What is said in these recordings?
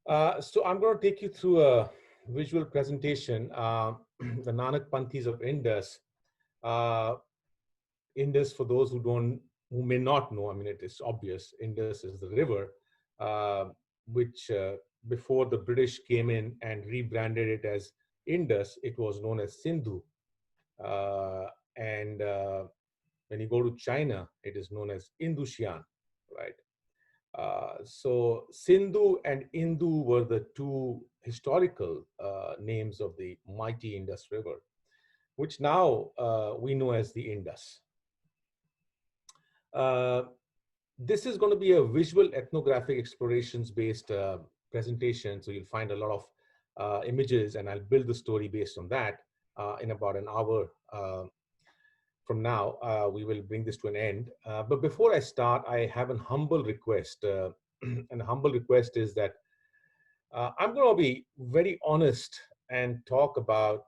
So I'm going to take you through a visual presentation, the Nanakpanthis of Indus. Uh, Indus, for those who may not know, I mean, it is obvious. Indus is the river, uh, which before the British came in and rebranded it as Indus, it was known as Sindhu. Uh, and when you go to China, it is known as Indushian, right? So Sindhu and Indu were the two historical names of the mighty Indus River, which now we know as the Indus. Uh, this is going to be a visual ethnographic explorations based presentation. So you'll find a lot of images, and I'll build the story based on that in about an hour. From now, we will bring this to an end. But before I start, I have a humble request. And the humble request is that I'm going to be very honest and talk about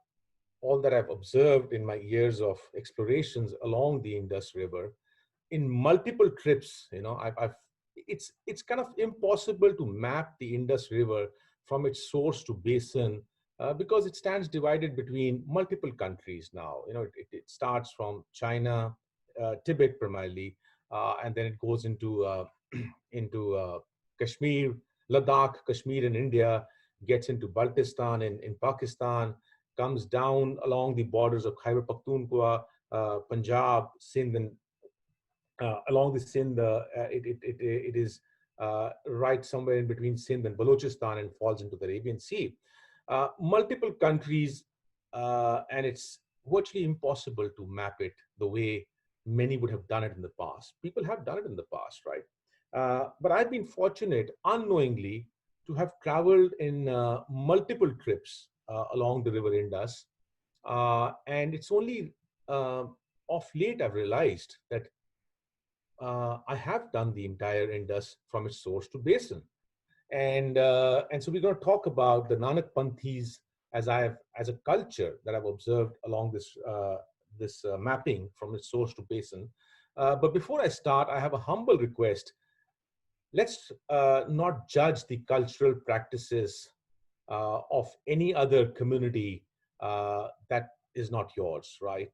all that I've observed in my years of explorations along the Indus River in multiple trips. You know, it's kind of impossible to map the Indus River from its source to basin because it stands divided between multiple countries now. You know, it starts from China, Tibet primarily, and then it goes into into Kashmir, Ladakh, Kashmir in India, gets into Baltistan in Pakistan, comes down along the borders of Khyber Pakhtunkhwa, Punjab, Sindh, and along the Sindh, it is right somewhere in between Sindh and Balochistan and falls into the Arabian Sea. Multiple countries, and it's virtually impossible to map it the way many would have done it in the past. People have done it in the past, right? But I've been fortunate, unknowingly, to have traveled in multiple trips along the River Indus. And it's only of late I've realized that I have done the entire Indus from its source to basin. And so we're going to talk about the Nanakpanthis as a culture that I've observed along this mapping from its source to basin. But before I start, I have a humble request. Let's not judge the cultural practices of any other community that is not yours, right?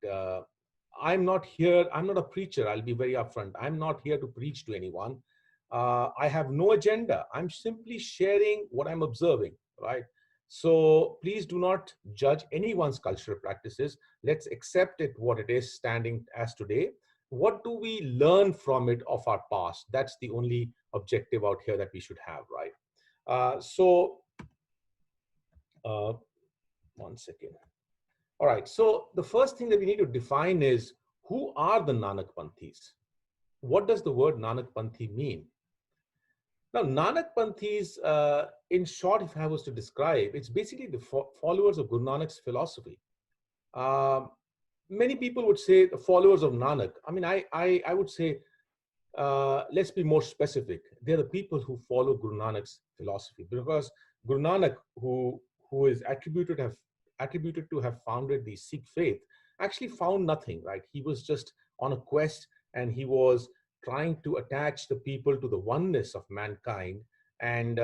I'm not here, I'm not a preacher, I'll be very upfront. I'm not here to preach to anyone. I have no agenda. I'm simply sharing what I'm observing, right? So please do not judge anyone's cultural practices. Let's accept it what it is standing as today. What do we learn from it of our past? That's the only objective out here that we should have, right? One second. All right, so the first thing that we need to define is who are the Nanakpanthis? What does the word Nanakpanthi mean? Now, Nanakpanthis, in short, if I was to describe, it's basically the followers of Guru Nanak's philosophy. Many people would say the followers of Nanak. I mean, I would say, let's be more specific. They're the people who follow Guru Nanak's philosophy, because Guru Nanak, who is attributed to have founded the Sikh faith, actually found nothing, right? He was just on a quest, and he was trying to attach the people to the oneness of mankind, and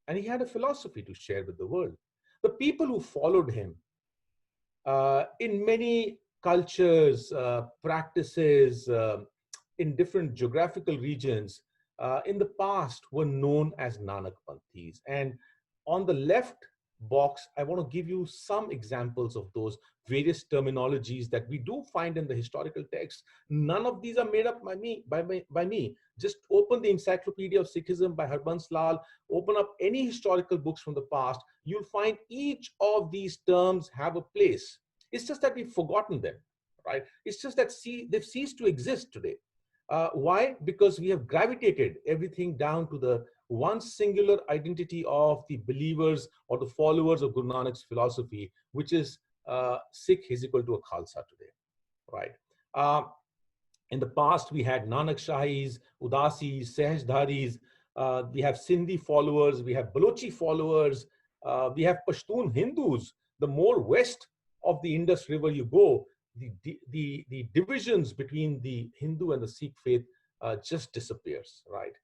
he had a philosophy to share with the world. The people who followed him in many cultures, practices, in different geographical regions, in the past were known as Nanakpanthis. And on the left box, I want to give you some examples of those various terminologies that we do find in the historical text. None of these are made up by me. Just open the Encyclopedia of Sikhism by Harbans Lal, open up any historical books from the past, you'll find each of these terms have a place. It's just that we've forgotten them, right? It's just that they've ceased to exist today. Why? Because we have gravitated everything down to the one singular identity of the believers or the followers of Guru Nanak's philosophy, which is Sikh is equal to a Khalsa today, right? In the past, we had Nanak Shahis, Udasis, Sahajdharis, we have Sindhi followers, we have Balochi followers, we have Pashtun Hindus. The more west of the Indus River you go, the divisions between the Hindu and the Sikh faith just disappears, right?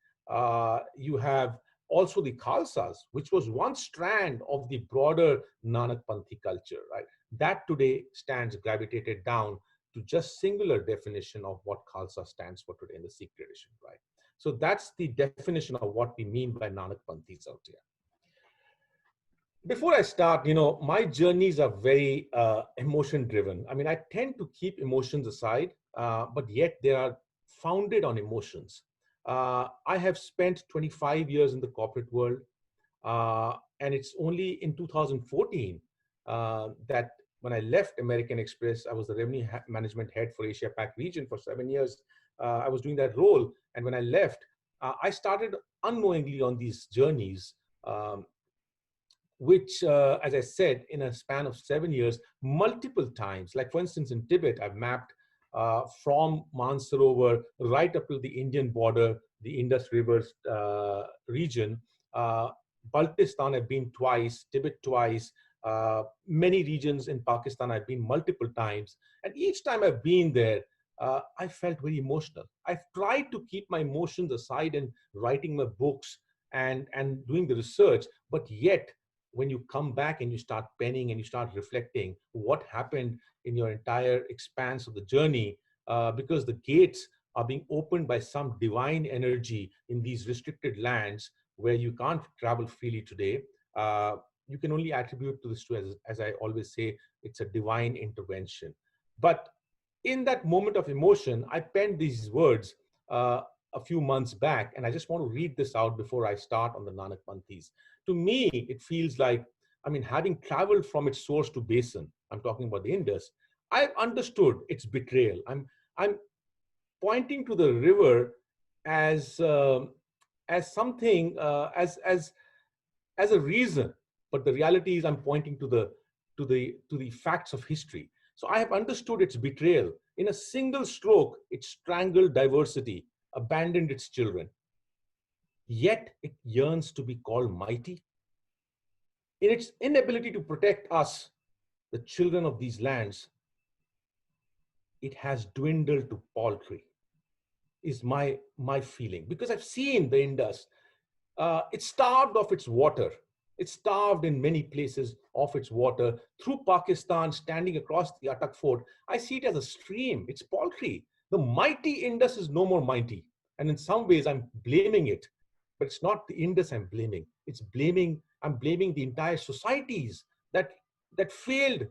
You have also the Khalsas, which was one strand of the broader Nanakpanthi culture, right? That today stands gravitated down to just singular definition of what Khalsa stands for today in the Sikh tradition, right? So that's the definition of what we mean by Nanakpanthis out here. Before I start, my journeys are very emotion driven. I mean, I tend to keep emotions aside, but yet they are founded on emotions. I have spent 25 years in the corporate world, and it's only in 2014 that when I left American Express, I was the revenue management head for Asia Pac region for 7 years. I was doing that role. And when I left, I started unknowingly on these journeys, which, as I said, in a span of 7 years, multiple times, like for instance, in Tibet, I've mapped from Mansarovar right up to the Indian border, the Indus River region. Baltistan, I've been twice, Tibet twice, many regions in Pakistan, I've been multiple times. And each time I've been there, I felt very emotional. I've tried to keep my emotions aside in writing my books and doing the research, but yet, when you come back and you start penning and you start reflecting what happened in your entire expanse of the journey, because the gates are being opened by some divine energy in these restricted lands where you can't travel freely today, you can only attribute to this to, as I always say, it's a divine intervention. But in that moment of emotion, I penned these words a few months back, and I just want to read this out before I start on the Nanakpanthis. To me, it feels like, I mean, having traveled from its source to basin, I'm talking about the Indus, I've understood its betrayal. I'm pointing to the river as something, as a reason, but the reality is I'm pointing to the facts of history. So I have understood its betrayal. In a single stroke, it strangled diversity, abandoned its children. Yet it yearns to be called mighty. In its inability to protect us, the children of these lands, it has dwindled to paltry, is my feeling. Because I've seen the Indus, it's starved of its water. It's starved in many places of its water. Through Pakistan, standing across the Atak Fort, I see it as a stream. It's paltry. The mighty Indus is no more mighty. And in some ways, I'm blaming it. But it's not the Indus I'm blaming. I'm blaming the entire societies that failed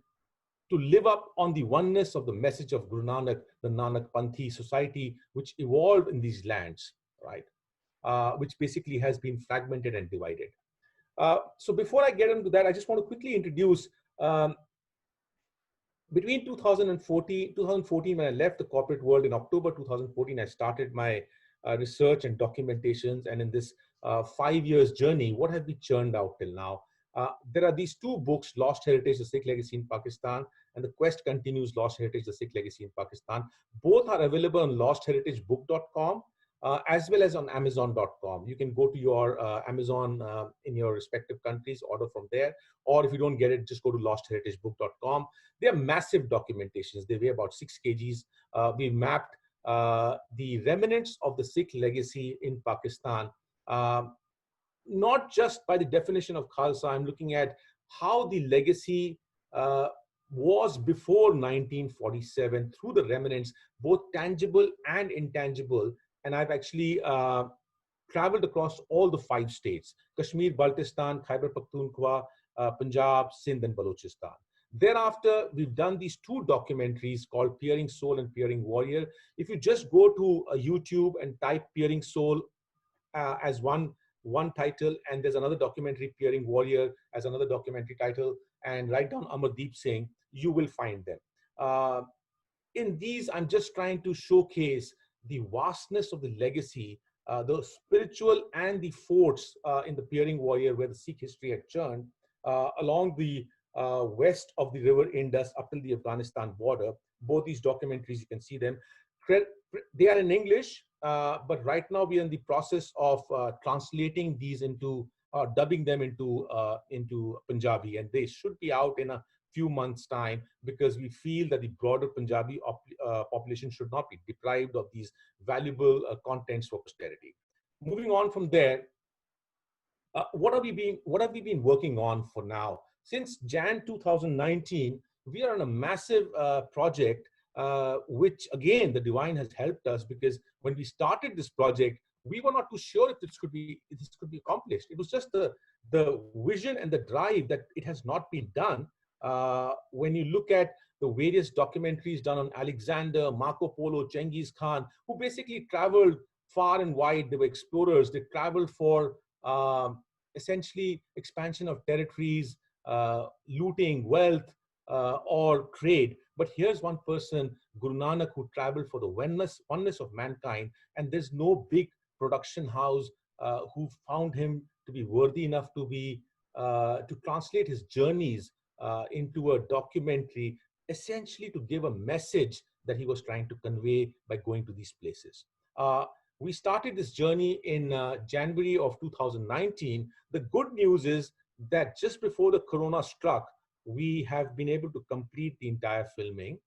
to live up on the oneness of the message of Guru Nanak, the Nanakpanthi society, which evolved in these lands, right? Which basically has been fragmented and divided. So before I get into that, I just want to quickly introduce, between 2014, when I left the corporate world in October 2014, I started my research and documentations. And in this 5 years journey, what have we churned out till now? There are these two books, Lost Heritage, The Sikh Legacy in Pakistan, and The Quest Continues, Lost Heritage, The Sikh Legacy in Pakistan. Both are available on lostheritagebook.com. As well as on Amazon.com. You can go to your Amazon in your respective countries, order from there. Or if you don't get it, just go to lostheritagebook.com. They are massive documentations. They weigh about 6 kgs. We mapped the remnants of the Sikh legacy in Pakistan, not just by the definition of Khalsa. I'm looking at how the legacy was before 1947 through the remnants, both tangible and intangible. And I've actually traveled across all the 5 states: Kashmir, Baltistan, Khyber Pakhtunkhwa, Punjab, Sindh and Balochistan. Thereafter, we've done these 2 documentaries called Peering Soul and Peering Warrior. If you just go to YouTube and type Peering Soul as one title, and there's another documentary, Peering Warrior, as another documentary title, and write down Amardeep Singh, you will find them. In these, I'm just trying to showcase the vastness of the legacy, the spiritual and the forts in the Peering Warrior, where the Sikh history had churned along the west of the river Indus up till the Afghanistan border. Both these documentaries, you can see them. They are in English, but right now we are in the process of translating these into, dubbing them into Punjabi, and they should be out in a few months' time, because we feel that the broader Punjabi population should not be deprived of these valuable contents for posterity. Moving on from there, what have we been working on for now? Since Jan 2019, we are on a massive project, which again, the divine has helped us, because when we started this project, we were not too sure if this could be accomplished. It was just the vision and the drive that it has not been done. When you look at the various documentaries done on Alexander, Marco Polo, Genghis Khan, who basically traveled far and wide. They were explorers. They traveled for essentially expansion of territories, looting, wealth, or trade. But here's one person, Guru Nanak, who traveled for the oneness of mankind, and there's no big production house who found him to be worthy enough to translate his journeys into a documentary, essentially to give a message that he was trying to convey by going to these places. We started this journey in January of 2019. The good news is that just before the corona struck, we have been able to complete the entire filming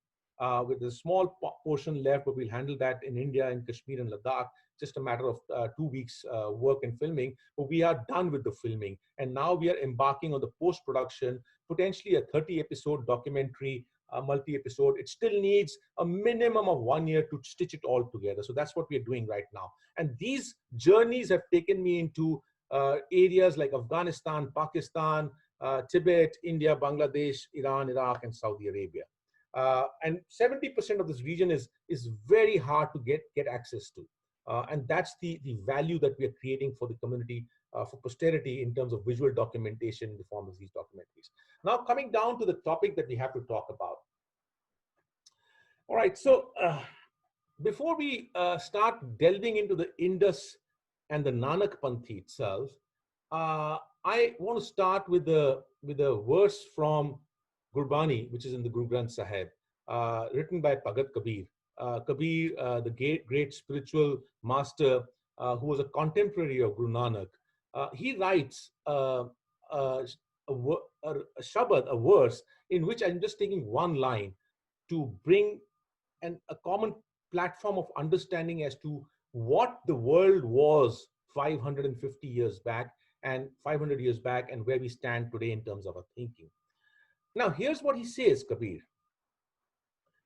with a small portion left, but we'll handle that in India, in Kashmir and Ladakh. Just a matter of 2 weeks work and filming, but we are done with the filming. And now we are embarking on the post-production, potentially a 30-episode documentary, multi-episode. It still needs a minimum of 1 year to stitch it all together. So that's what we are doing right now. And these journeys have taken me into areas like Afghanistan, Pakistan, Tibet, India, Bangladesh, Iran, Iraq, and Saudi Arabia. And 70% of this region is very hard to get access to. And that's the value that we are creating for the community, for posterity, in terms of visual documentation in the form of these documentaries. Now, coming down to the topic that we have to talk about. All right, so before we start delving into the Indus and the Nanakpanthi itself, I want to start with a verse from Gurbani, which is in the Guru Granth Sahib, written by Bhagat Kabir. Kabir, the great spiritual master, who was a contemporary of Guru Nanak, he writes a shabad, a verse, in which I'm just taking one line to bring a common platform of understanding as to what the world was 550 years back and 500 years back, and where we stand today in terms of our thinking. Now, here's what he says, Kabir.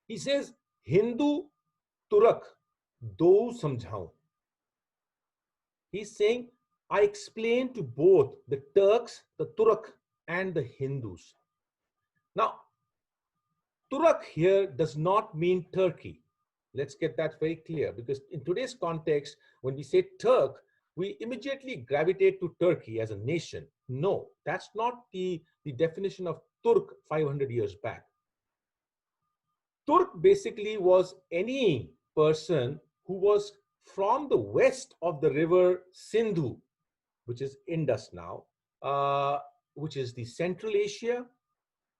He says, Hindu Turak do samjhao. He's saying, I explain to both the Turks, the Turak, and the Hindus. Now, Turak here does not mean Turkey. Let's get that very clear, because in today's context, when we say Turk, we immediately gravitate to Turkey as a nation. No, that's not the definition of Turk 500 years back. Turk basically was any person who was from the west of the river Sindhu, which is Indus now, which is the Central Asia,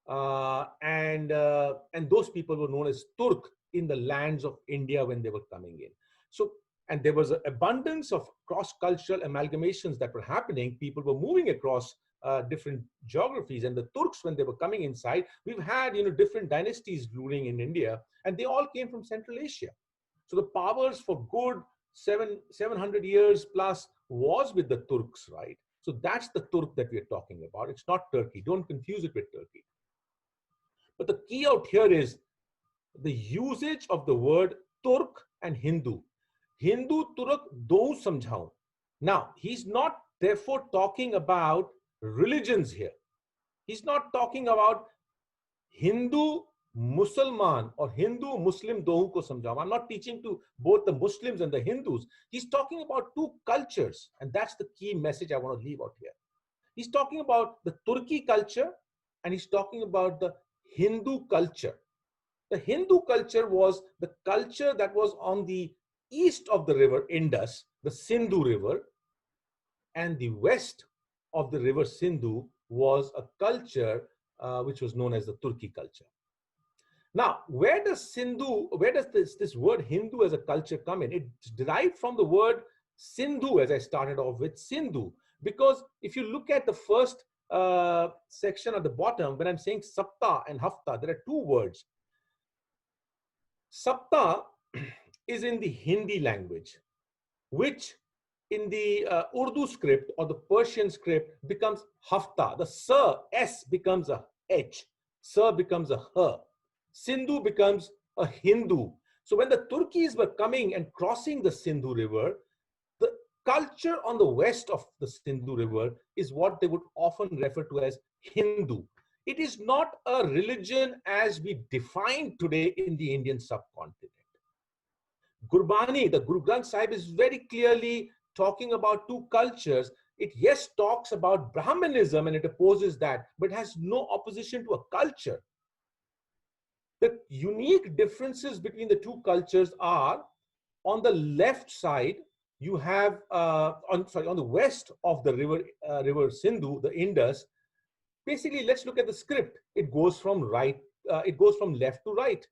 and those people were known as Turk in the lands of India when they were coming in. So, and there was an abundance of cross-cultural amalgamations that were happening. People were moving across different geographies, and the Turks, when they were coming inside, we've had different dynasties ruling in India, and they all came from Central Asia. So the powers for good 700 years plus was with the Turks, right? So that's the Turk that we're talking about. It's not Turkey. Don't confuse it with Turkey. But the key out here is the usage of the word Turk and Hindu. Hindu Turk do samjhao. Now, he's not therefore talking about religions here. He's not talking about Hindu Musalman or Hindu Muslim dohu ko samjhao. I'm not teaching to both the Muslims and the Hindus. He's talking about two cultures, and that's the key message I want to leave out here. He's talking about the Turki culture, and he's talking about the Hindu culture. The Hindu culture was the culture that was on the east of the river Indus, the Sindhu river, and the west of the river Sindhu was a culture which was known as the Turki culture. Now, where does this word Hindu as a culture come in? It's derived from the word Sindhu, as I started off with, Sindhu. Because if you look at the first section at the bottom, when I'm saying Sapta and Hafta, there are two words. Sapta is in the Hindi language, which in the Urdu script or the Persian script becomes hafta. The sir, S becomes a H. Sir becomes a her. Sindhu becomes a Hindu. So when the Turkeys were coming and crossing the Sindhu River, the culture on the west of the Sindhu River is what they would often refer to as Hindu. It is not a religion as we define today in the Indian subcontinent. Gurbani, the Guru Granth Sahib, is very clearly talking about two cultures. It, yes, talks about Brahmanism and it opposes that, but has no opposition to a culture. The unique differences between the two cultures are, on the left side, you have, on the west of the river Sindhu, the Indus. Basically, let's look at the script. It goes from left to right.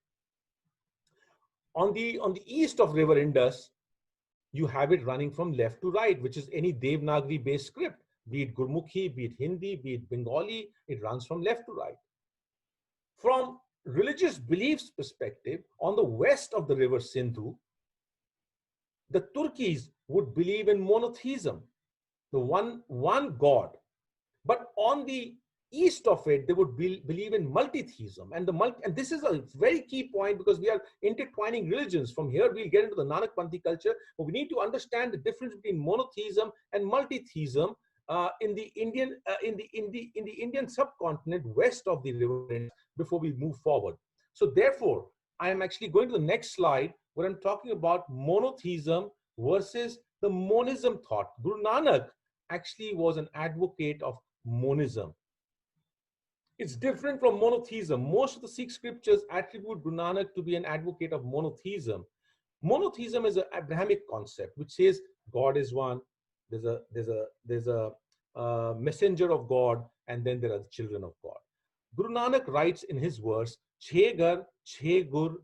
On the east of river Indus, you have it running from left to right, which is any Devanagari based script, be it Gurmukhi, be it Hindi, be it Bengali, it runs from left to right. From religious beliefs perspective, on the west of the river Sindhu, the Turkeys would believe in monotheism, the one God. But on the east of it, they would believe in multitheism. And this is a very key point, because we are intertwining religions. From here, we'll get into the Nanakpanthi culture, but we need to understand the difference between monotheism and multitheism in the Indian subcontinent west of the river before we move forward. So therefore, I am actually going to the next slide, where I'm talking about monotheism versus the monism thought. Guru Nanak actually was an advocate of monism. It's different from monotheism. Most of the Sikh scriptures attribute Guru Nanak to be an advocate of monotheism. Monotheism is an Abrahamic concept which says God is one. There's a messenger of God, and then there are the children of God. Guru Nanak writes in his verse, "Chhe gar, chhe gur,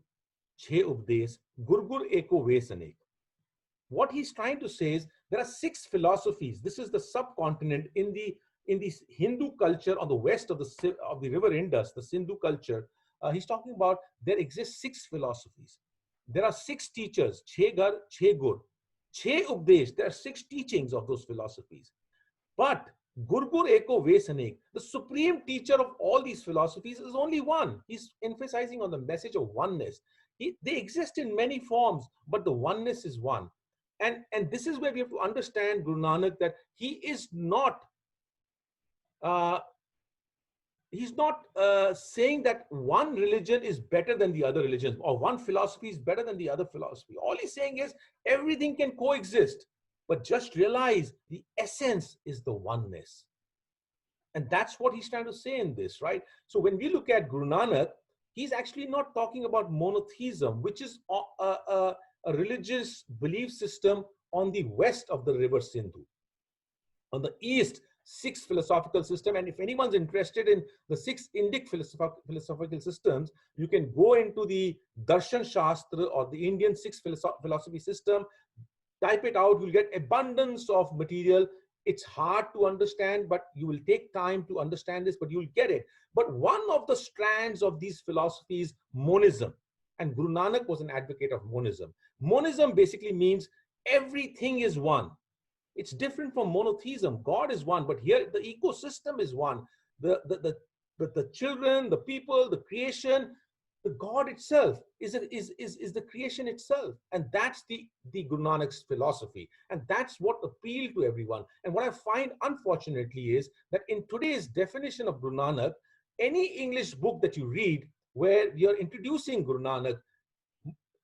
chhe updes, gur gur eko ves anek." What he's trying to say is there are 6 philosophies. This is the subcontinent in the Hindu culture on the west of the river Indus, the Sindhu culture. He's talking about there exist 6 philosophies. There are 6 teachers, Chhe Gar, Chhe Gur, Chhe Updesh. There are 6 teachings of those philosophies. But Gurgur Eko Vesanek, the supreme teacher of all these philosophies, is only one. He's emphasizing on the message of oneness. They exist in many forms, but the oneness is one. And this is where we have to understand Guru Nanak, that he is not saying that one religion is better than the other religion, or one philosophy is better than the other philosophy. All he's saying is everything can coexist, but just realize the essence is the oneness. And that's what he's trying to say in this, right? So when we look at Guru Nanak, he's actually not talking about monotheism, which is a religious belief system on the west of the river Sindhu. On the east, 6 philosophical system. And if anyone's interested in the 6 Indic philosophical systems, you can go into the Darshan Shastra or the Indian 6 philosophy system, type it out, you'll get abundance of material. It's hard to understand, but you will take time to understand this, but you'll get it. But one of the strands of these philosophies, monism, and Guru Nanak was an advocate of monism. Monism basically means everything is one. It's different from monotheism. God is one, but here the ecosystem is one. The children, the people, the creation, the God itself is the creation itself. And that's the Guru Nanak's philosophy. And that's what appealed to everyone. And what I find, unfortunately, is that in today's definition of Guru Nanak, any English book that you read where you're introducing Guru Nanak,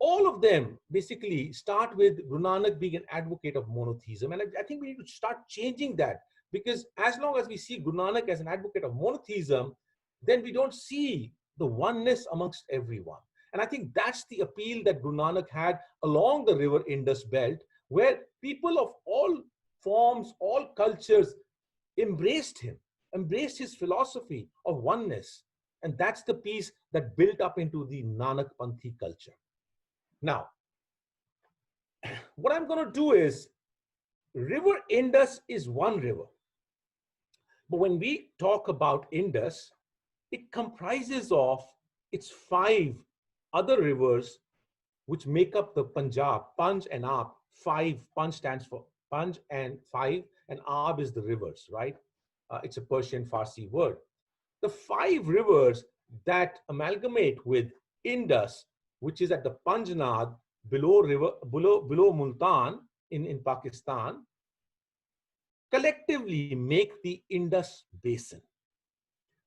all of them basically start with Guru Nanak being an advocate of monotheism. And I think we need to start changing that, because as long as we see Guru Nanak as an advocate of monotheism, then we don't see the oneness amongst everyone. And I think that's the appeal that Guru Nanak had along the river Indus belt, where people of all forms, all cultures embraced him, embraced his philosophy of oneness. And that's the piece that built up into the Nanakpanthi culture. Now, what I'm going to do is, river Indus is one river. But when we talk about Indus, it comprises of its 5 other rivers which make up the Punjab, Panj and Aap. 5, Panj stands for Panj and five, and Ab is the rivers, right? It's a Persian Farsi word. The five rivers that amalgamate with Indus, which is at the Panjnad below Multan in Pakistan, collectively make the Indus basin.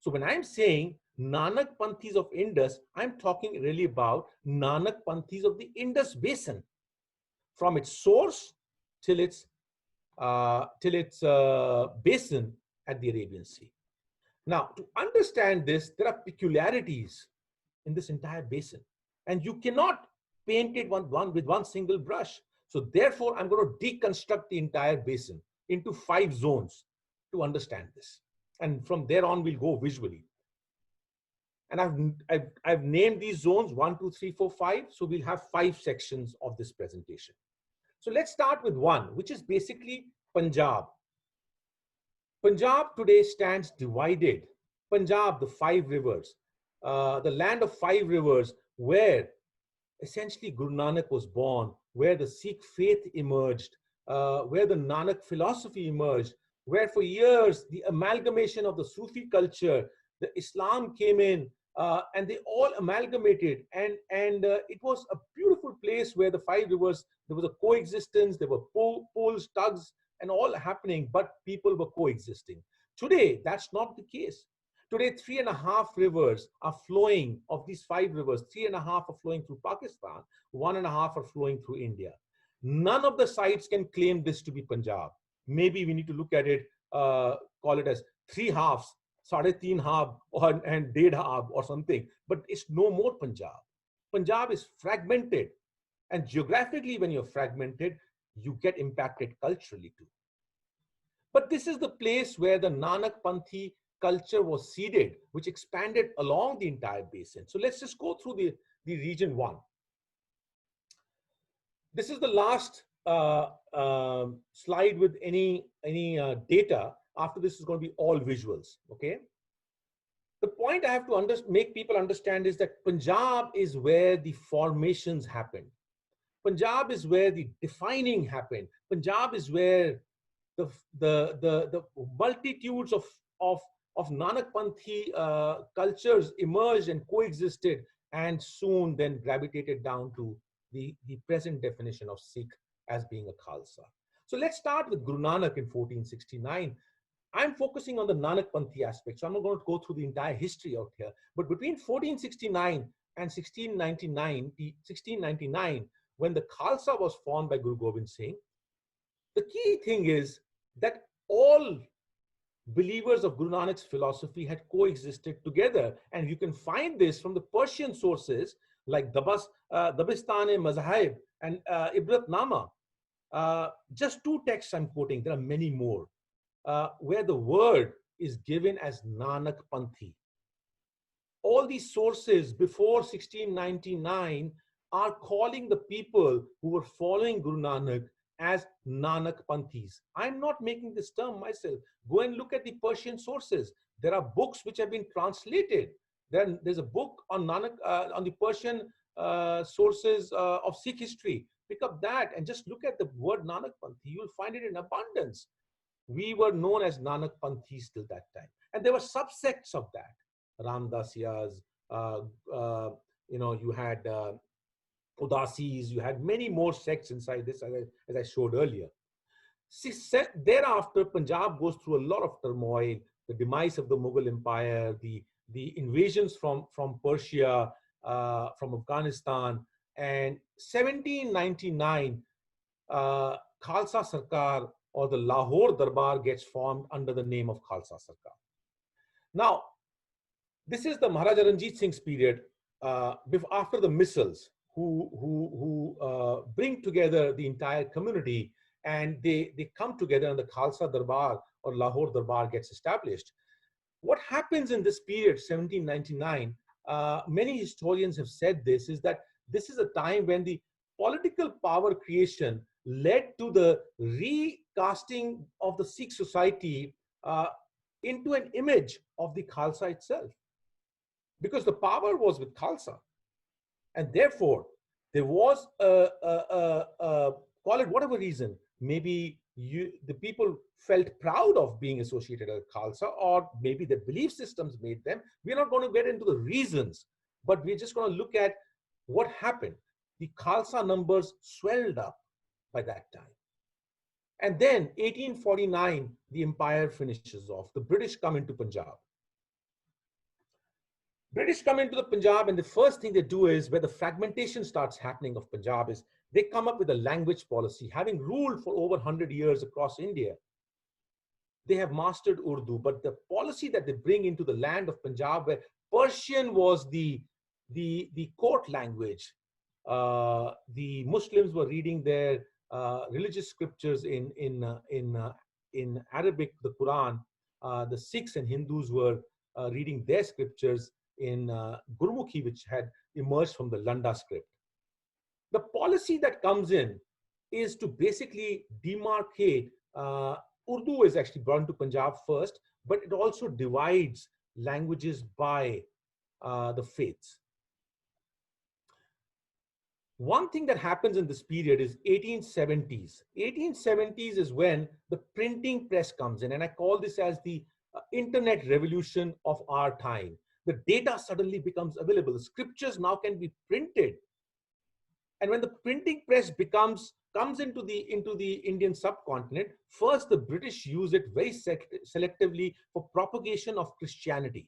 So when I'm saying Nanakpanthis of Indus, I'm talking really about Nanakpanthis of the Indus basin, from its source till its basin at the Arabian Sea. Now, to understand this, there are peculiarities in this entire basin, and you cannot paint it with one single brush. So therefore, I'm going to deconstruct the entire basin into 5 zones to understand this. And from there on, we'll go visually. And I've named these zones 1, 2, 3, 4, 5. So we'll have 5 sections of this presentation. So let's start with 1, which is basically Punjab. Punjab today stands divided. Punjab, the 5 rivers, the land of 5 rivers, where essentially Guru Nanak was born, where the Sikh faith emerged, where the Nanak philosophy emerged, where for years the amalgamation of the Sufi culture, the Islam came in, and they all amalgamated, and it was a beautiful place where the 5 rivers, there was a coexistence, there were pulls, tugs, and all happening, but people were coexisting. Today, that's not the case. Today, 3.5 rivers are flowing, of these 5 rivers, 3.5 are flowing through Pakistan, 1.5 are flowing through India. None of the sites can claim this to be Punjab. Maybe we need to look at it, call it as 3 halves, Sade Teen Half and Ded Half or something, but it's no more Punjab. Punjab is fragmented, and geographically, when you're fragmented, you get impacted culturally too. But this is the place where the Nanakpanthi culture was seeded, which expanded along the entire basin. So let's just go through the region 1. This is the last slide with any data. After this is going to be all visuals, okay? The point I have to make people understand is that Punjab is where the formations happened. Punjab is where the defining happened. Punjab is where the multitudes of Nanakpanthi cultures emerged and coexisted, and soon then gravitated down to the present definition of Sikh as being a Khalsa. So let's start with Guru Nanak in 1469. I'm focusing on the Nanakpanthi aspect, so I'm not going to go through the entire history out here. But between 1469 and 1699, when the Khalsa was formed by Guru Gobind Singh, the key thing is that all believers of Guru Nanak's philosophy had coexisted together. And you can find this from the Persian sources like Dabistan-e-Mazahib and Ibratnama. Just 2 texts I'm quoting, there are many more, where the word is given as Nanakpanthi. All these sources before 1699 are calling the people who were following Guru Nanak as Nanakpanthis. I'm not making this term myself. Go and look at the Persian sources. There are books which have been translated. There's a book on Nanak, on the Persian sources of Sikh history. Pick up that and just look at the word Nanakpanthi. You'll find it in abundance. We were known as Nanakpanthis till that time. And there were subsects of that. Ramdasiyas, you had Udasis, you had many more sects inside this, as I showed earlier. Thereafter, Punjab goes through a lot of turmoil, the demise of the Mughal Empire, the invasions from Persia, from Afghanistan, and 1799, Khalsa Sarkar, or the Lahore Darbar, gets formed under the name of Khalsa Sarkar. Now, this is the Maharaja Ranjit Singh's period, after the missiles, who bring together the entire community, and they come together, and the Khalsa Darbar or Lahore Darbar gets established. What happens in this period, 1799, many historians have said this, is that this is a time when the political power creation led to the recasting of the Sikh society into an image of the Khalsa itself, because the power was with Khalsa. And therefore, there was call it whatever reason, maybe the people felt proud of being associated with Khalsa, or maybe their belief systems made them. We're not going to get into the reasons, but we're just going to look at what happened. The Khalsa numbers swelled up by that time. And then 1849, the empire finishes off. The British come into Punjab. British come into the Punjab, and the first thing they do is, where the fragmentation starts happening of Punjab, is they come up with a language policy. Having ruled for over 100 years across India, they have mastered Urdu, but the policy that they bring into the land of Punjab, where Persian was the court language, the Muslims were reading their religious scriptures in Arabic, the Quran. The Sikhs and Hindus were reading their scriptures in Gurmukhi, which had emerged from the Landa script. The policy that comes in is to basically demarcate. Urdu is actually brought to Punjab first, but it also divides languages by the faiths. One thing that happens in this period is 1870s. 1870s is when the printing press comes in, and I call this as the internet revolution of our time. The data suddenly becomes available. The scriptures now can be printed. And when the printing press comes into the Indian subcontinent, first the British use it very selectively for propagation of Christianity.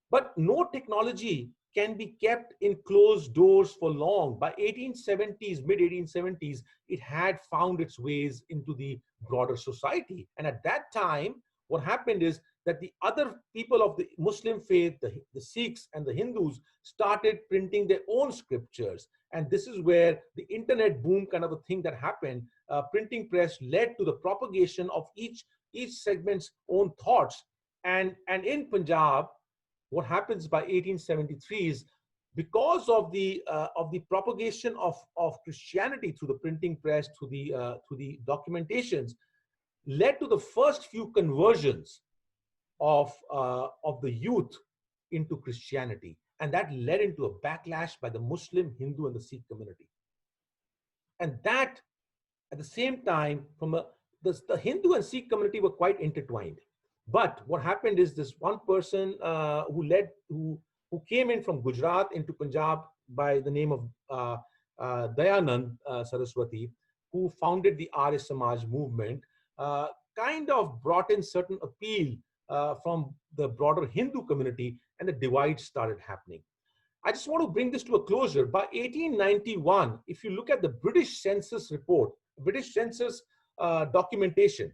But no technology can be kept in closed doors for long. By 1870s, mid-1870s, it had found its ways into the broader society. And at that time, what happened is that the other people of the Muslim faith, the Sikhs and the Hindus, started printing their own scriptures. And this is where the internet boom kind of a thing that happened. Printing press led to the propagation of each segment's own thoughts. And in Punjab, what happens by 1873 is, because of the propagation of Christianity through the printing press, through the documentations, led to the first few conversions of the youth into Christianity. And that led into a backlash by the Muslim, Hindu, and the Sikh community. And that, at the same time, the Hindu and Sikh community were quite intertwined. But what happened is, this one person who came in from Gujarat into Punjab by the name of Dayanand Saraswati, who founded the Arya Samaj movement, kind of brought in certain appeal from the broader Hindu community, and the divide started happening. I just want to bring this to a closure. By 1891, if you look at the British Census report, British Census documentation,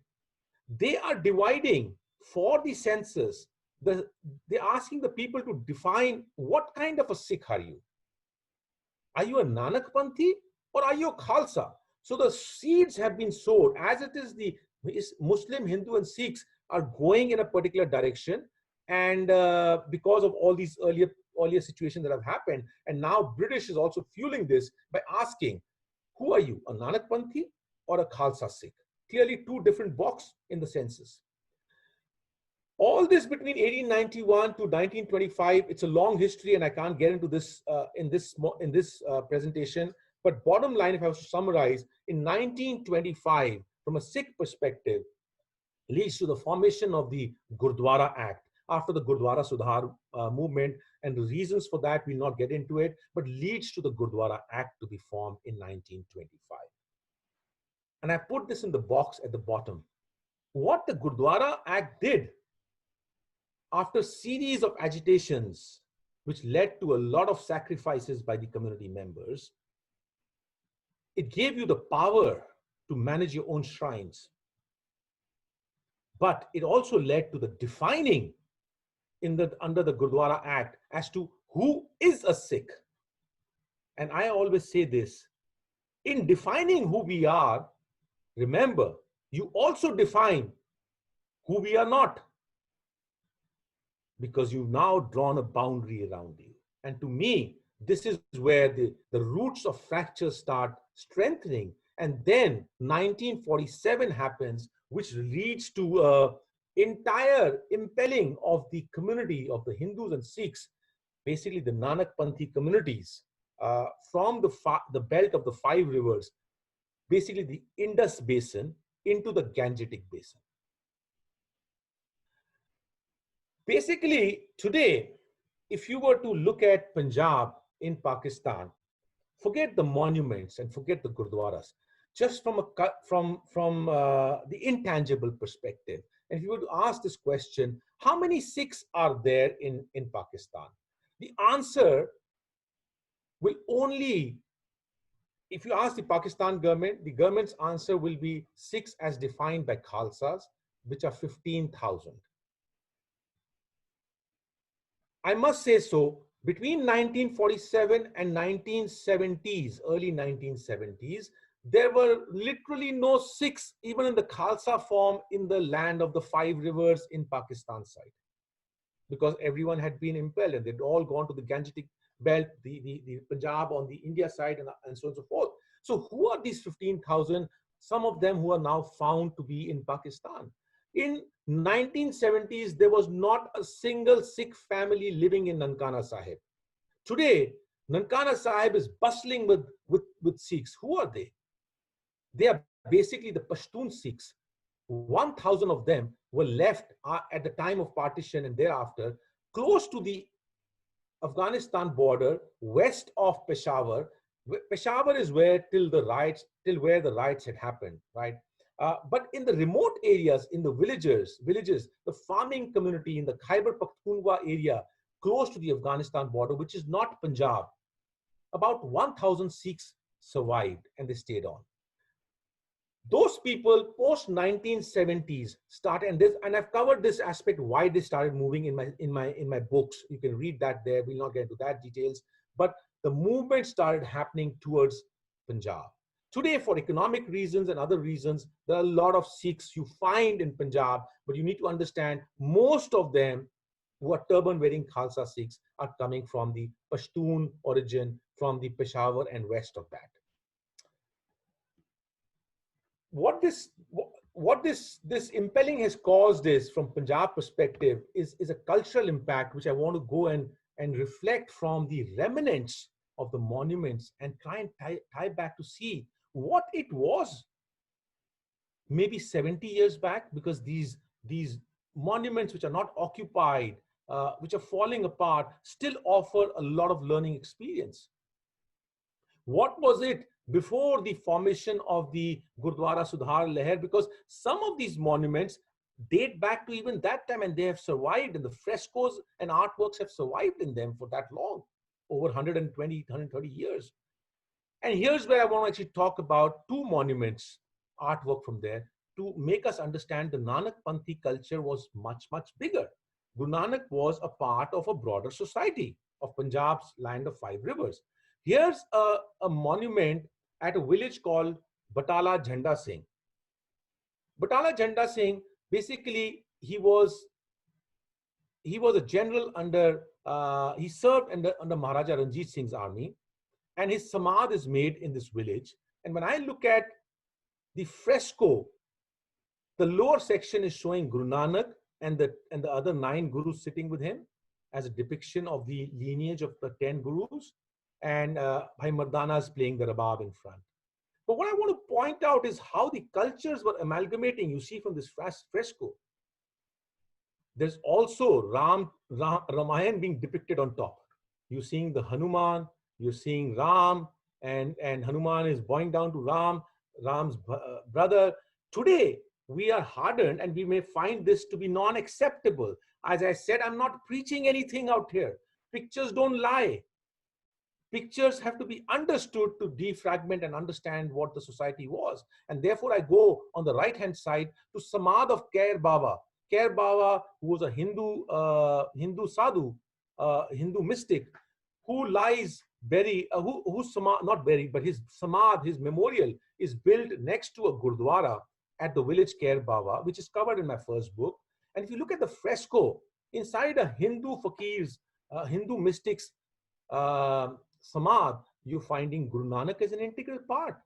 they are dividing for the census. They're asking the people to define what kind of a Sikh are you. Are you a Nanakpanthi or are you a Khalsa? So the seeds have been sowed. As it is, the Muslim, Hindu, and Sikhs are going in a particular direction, and because of all these earlier situations that have happened, and now British is also fueling this by asking, who are you, a Nanakpanthi or a Khalsa Sikh? Clearly two different boxes in the census. All this between 1891 to 1925, it's a long history, and I can't get into this in this presentation. But bottom line, if I was to summarize, in 1925, from a Sikh perspective, leads to the formation of the Gurdwara Act after the Gurdwara Sudhar movement, and the reasons for that we'll not get into it, but leads to the Gurdwara Act to be formed in 1925. And I put this in the box at the bottom. What the Gurdwara Act did, after a series of agitations, which led to a lot of sacrifices by the community members, it gave you the power to manage your own shrines. But it also led to the defining under the Gurdwara Act as to who is a Sikh. And I always say this, in defining who we are, remember, you also define who we are not, because you've now drawn a boundary around you. And to me, this is where the roots of fractures start strengthening. And then 1947 happens, which leads to entire impelling of the community of the Hindus and Sikhs, basically the Nanakpanthi communities, from the belt of the 5 rivers, basically the Indus basin, into the Gangetic Basin. Basically, today, if you were to look at Punjab in Pakistan, forget the monuments and forget the gurdwaras, just from the intangible perspective. And if you were to ask this question, how many Sikhs are there in Pakistan? The answer will only, if you ask the Pakistan government, the government's answer will be Sikhs as defined by Khalsas, which are 15,000. I must say so, between 1947 and 1970s, early 1970s, there were literally no Sikhs, even in the Khalsa form, in the land of the 5 rivers in Pakistan side, because everyone had been impelled and they'd all gone to the Gangetic belt, the Punjab on the India side, and so on and so forth. So who are these 15,000? Some of them who are now found to be in Pakistan. In 1970s, there was not a single Sikh family living in Nankana Sahib. Today, Nankana Sahib is bustling with Sikhs. Who are they? They are basically the Pashtun Sikhs. 1,000 of them were left at the time of partition and thereafter close to the Afghanistan border, west of Peshawar. Peshawar is where till where the riots had happened, right? But in the remote areas, in the villages, the farming community in the Khyber Pakhtunkhwa area, close to the Afghanistan border, which is not Punjab, about 1,000 Sikhs survived and they stayed on. Those people post 1970s started, and I've covered this aspect why they started moving in my books. You can read that there. We'll not get into that details, but the movement started happening towards Punjab. Today, for economic reasons and other reasons, there are a lot of Sikhs you find in Punjab, but you need to understand most of them who are turban-wearing Khalsa Sikhs are coming from the Pashtun origin, from the Peshawar and west of that. What this impelling has caused is, from Punjab perspective, is a cultural impact which I want to go and reflect from the remnants of the monuments and try and tie back to see what it was maybe 70 years back, because these monuments which are not occupied, which are falling apart, still offer a lot of learning experience. What was it before the formation of the Gurdwara Sudhar Leher? Because some of these monuments date back to even that time and they have survived, and the frescoes and artworks have survived in them for that long, over 120, 130 years. And here's where I want to actually talk about 2 monuments, artwork from there, to make us understand the Nanakpanthi culture was much, much bigger. Guru Nanak was a part of a broader society of Punjab's land of 5 rivers. Here's a monument at a village called Batala Jhanda Singh. Batala Jhanda Singh, basically, he was a general under, he served under Maharaja Ranjit Singh's army, and his samadh is made in this village. And when I look at the fresco, the lower section is showing Guru Nanak and the other 9 gurus sitting with him as a depiction of the lineage of the 10 gurus. And Bhai Mardana is playing the rabab in front. But what I want to point out is how the cultures were amalgamating. You see from this fresco, there's also Ramayan being depicted on top. You're seeing the Hanuman, you're seeing Ram, and Hanuman is bowing down to Ram's brother. Today, we are hardened and we may find this to be non-acceptable. As I said, I'm not preaching anything out here. Pictures don't lie. Pictures have to be understood to defragment and understand what the society was. And therefore, I go on the right-hand side to Samadh of Kair Baba. Kair Baba, who was a Hindu sadhu, Hindu mystic, who lies buried, not buried, but his Samadh, his memorial, is built next to a Gurdwara at the village Kair Baba, which is covered in my first book. And if you look at the fresco, inside a Hindu fakir's, Hindu mystic's Samadh, you're finding Guru Nanak as an integral part.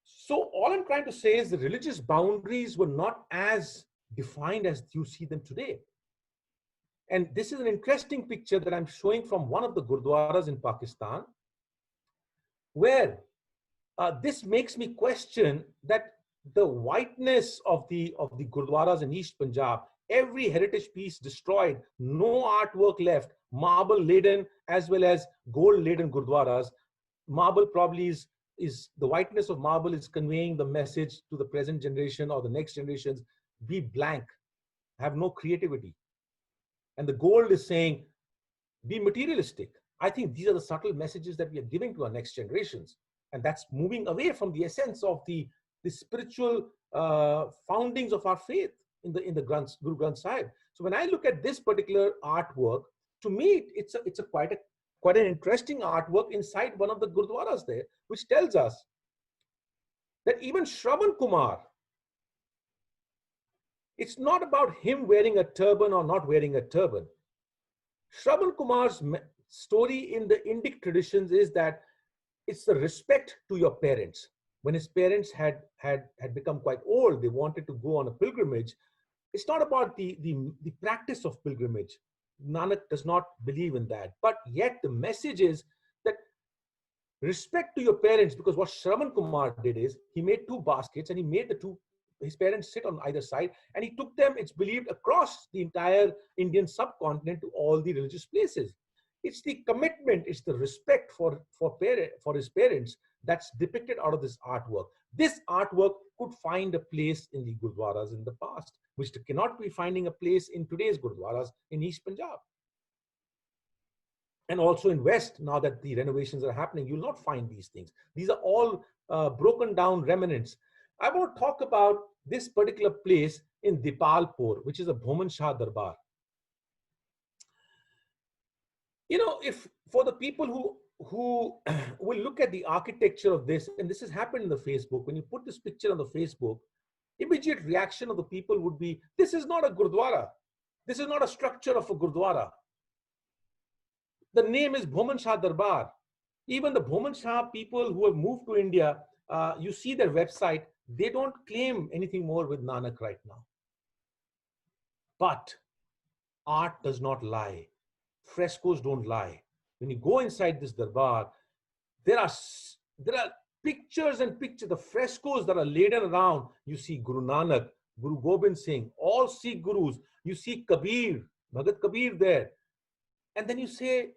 So all I'm trying to say is the religious boundaries were not as defined as you see them today. And this is an interesting picture that I'm showing from one of the Gurdwaras in Pakistan, where This makes me question that the whiteness of the gurdwaras in East Punjab, every heritage piece destroyed, no artwork left, marble laden as well as gold laden gurdwaras. Marble probably is the whiteness of marble is conveying the message to the present generation or the next generations: be blank, have no creativity. And the gold is saying, be materialistic. I think these are the subtle messages that we are giving to our next generations. And that's moving away from the essence of the spiritual foundings of our faith in the Guru Granth Sahib. So when I look at this particular artwork, to me, it's a quite an interesting artwork inside one of the Gurdwaras there, which tells us that even Shravan Kumar, it's not about him wearing a turban or not wearing a turban. Shravan Kumar's story in the Indic traditions is that it's the respect to your parents. When his parents had become quite old, they wanted to go on a pilgrimage. It's not about the practice of pilgrimage. Nanak does not believe in that. But yet the message is that respect to your parents, because what Shravan Kumar did is he made two baskets and he made his parents sit on either side, and he took them, it's believed, across the entire Indian subcontinent to all the religious places. It's the commitment, it's the respect for his parents that's depicted out of this artwork. This artwork could find a place in the Gurdwaras in the past, which cannot be finding a place in today's Gurdwaras in East Punjab. And also in West, now that the renovations are happening, you'll not find these things. These are all broken down remnants. I want to talk about this particular place in Dipalpur, which is a Bhoman Shah Darbar. You know, if for the people who will look at the architecture of this, and this has happened in the Facebook, when you put this picture on the Facebook, immediate reaction of the people would be, this is not a Gurdwara. This is not a structure of a Gurdwara. The name is Bhoman Shah Darbar. Even the Bhoman Shah people who have moved to India, you see their website, they don't claim anything more with Nanak right now. But art does not lie. Frescoes don't lie. When you go inside this darbar, there are pictures and pictures, the frescoes that are laden around. You see Guru Nanak, Guru Gobind Singh, all Sikh gurus. You see Kabir, Bhagat Kabir there. And then you say,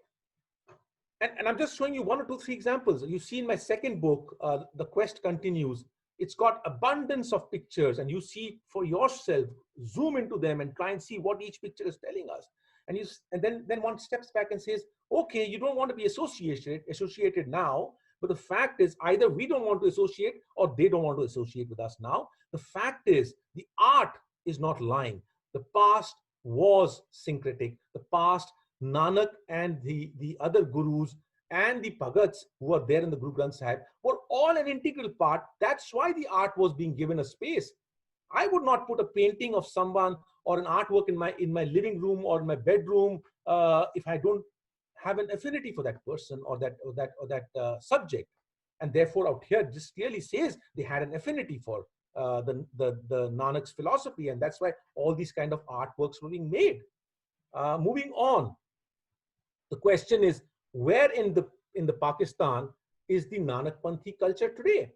and I'm just showing you one or two, three examples. You see in my second book, The Quest Continues, it's got abundance of pictures, and you see for yourself, zoom into them and try and see what each picture is telling us. And then one steps back and says, okay, you don't want to be associated now, but the fact is either we don't want to associate or they don't want to associate with us now. The fact is the art is not lying. The past was syncretic. The past, Nanak and the other gurus and the Bhagats who were there in the Guru Granth Sahib were all an integral part. That's why the art was being given a space. I would not put a painting of someone or an artwork in my living room or in my bedroom if I don't have an affinity for that person or that subject. And therefore, out here, this clearly says they had an affinity for the Nanak's philosophy, and that's why all these kind of artworks were being made. Moving on, the question is, where in the Pakistan is the Nanakpanthi culture today?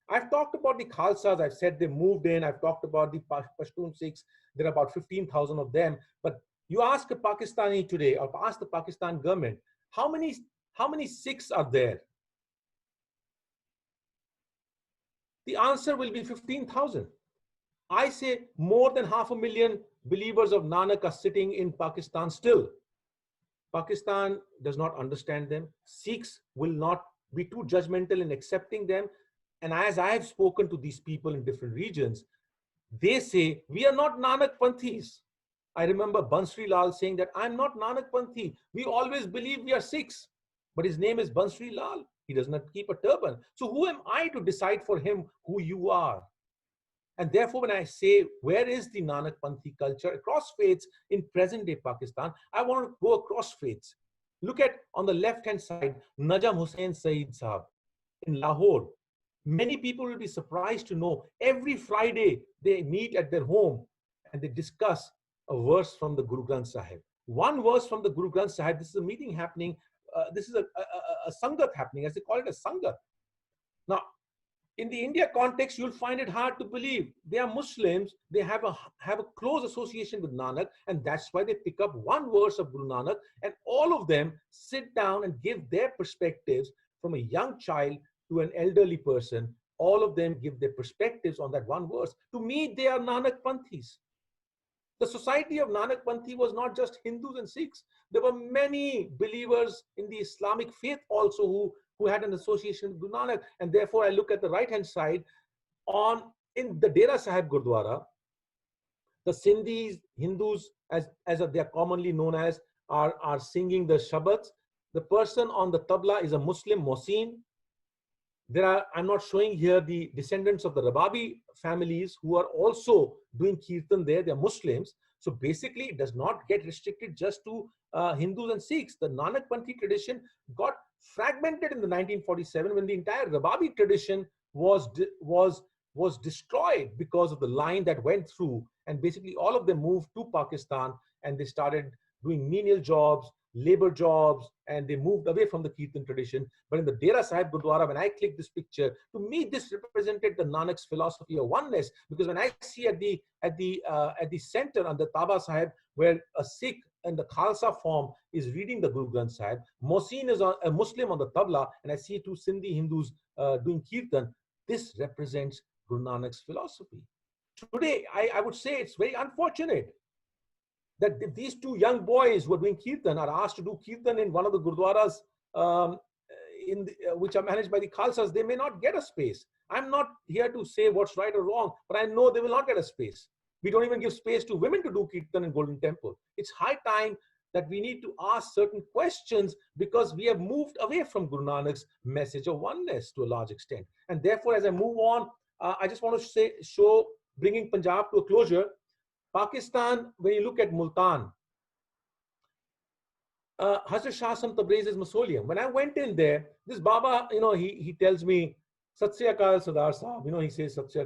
I've talked about the Khalsas. I've said they moved in. I've talked about the Pashtun Sikhs. There are about 15,000 of them. But you ask a Pakistani today, or ask the Pakistan government, how many Sikhs are there? The answer will be 15,000. I say more than 500,000 believers of Nanak are sitting in Pakistan still. Pakistan does not understand them. Sikhs will not be too judgmental in accepting them. And as I have spoken to these people in different regions, they say, we are not Nanakpanthis. I remember Bansri Lal saying that I'm not Nanakpanthi. We always believe we are Sikhs, but his name is Bansri Lal. He does not keep a turban. So who am I to decide for him who you are? And therefore, when I say, where is the Nanakpanthi culture across faiths in present day Pakistan, I want to go across faiths. Look at on the left-hand side, Najam Hussain Saeed Sahab in Lahore. Many people will be surprised to know every Friday they meet at their home and they discuss a verse from the Guru Granth Sahib. One verse from the Guru Granth Sahib. This is a meeting happening. This is a Sangat happening, as they call it, a Sangat. Now, In the India context, you'll find it hard to believe. They are Muslims, they have a close association with Nanak, and that's why they pick up one verse of Guru Nanak, and all of them sit down and give their perspectives from a young child to an elderly person. All of them give their perspectives on that one verse. To me, they are Nanakpanthis. The society of Nanakpanthi was not just Hindus and Sikhs. There were many believers in the Islamic faith also who had an association with Guru Nanak. And therefore, I look at the right-hand side in the Dera Sahib Gurdwara, the Sindhis, Hindus, as they are commonly known as, are singing the Shabads. The person on the tabla is a Muslim, Mohsin. I'm not showing here the descendants of the Rababi families who are also doing kirtan there. They're Muslims. So basically, it does not get restricted just to Hindus and Sikhs. The Nanakpanthi tradition got fragmented in the 1947 when the entire Rababi tradition was destroyed because of the line that went through. And basically, all of them moved to Pakistan and they started doing menial jobs, labor jobs, and they moved away from the Kirtan tradition. But in the Dera Sahib Gurdwara, when I click this picture, to me this represented the Nanak's philosophy of oneness. Because when I see at the center on the Taba Sahib, where a Sikh in the Khalsa form is reading the Guru Granth Sahib, Mohsin is a Muslim on the tabla, and I see two Sindhi Hindus doing Kirtan. This represents Guru Nanak's philosophy. Today, I would say it's very unfortunate that these two young boys who are doing kirtan are asked to do kirtan in one of the gurdwaras which are managed by the Khalsas. They may not get a space. I'm not here to say what's right or wrong, but I know they will not get a space. We don't even give space to women to do kirtan in Golden Temple. It's high time that we need to ask certain questions because we have moved away from Guru Nanak's message of oneness to a large extent. And therefore, as I move on, I just want to show, bringing Punjab to a closure, Pakistan, when you look at Multan, Hazrat Shah Sam Tabriz's mausoleum. When I went in there, this Baba, he tells me, Sat Sri Akal Sardar Sahab, he says Sat Sri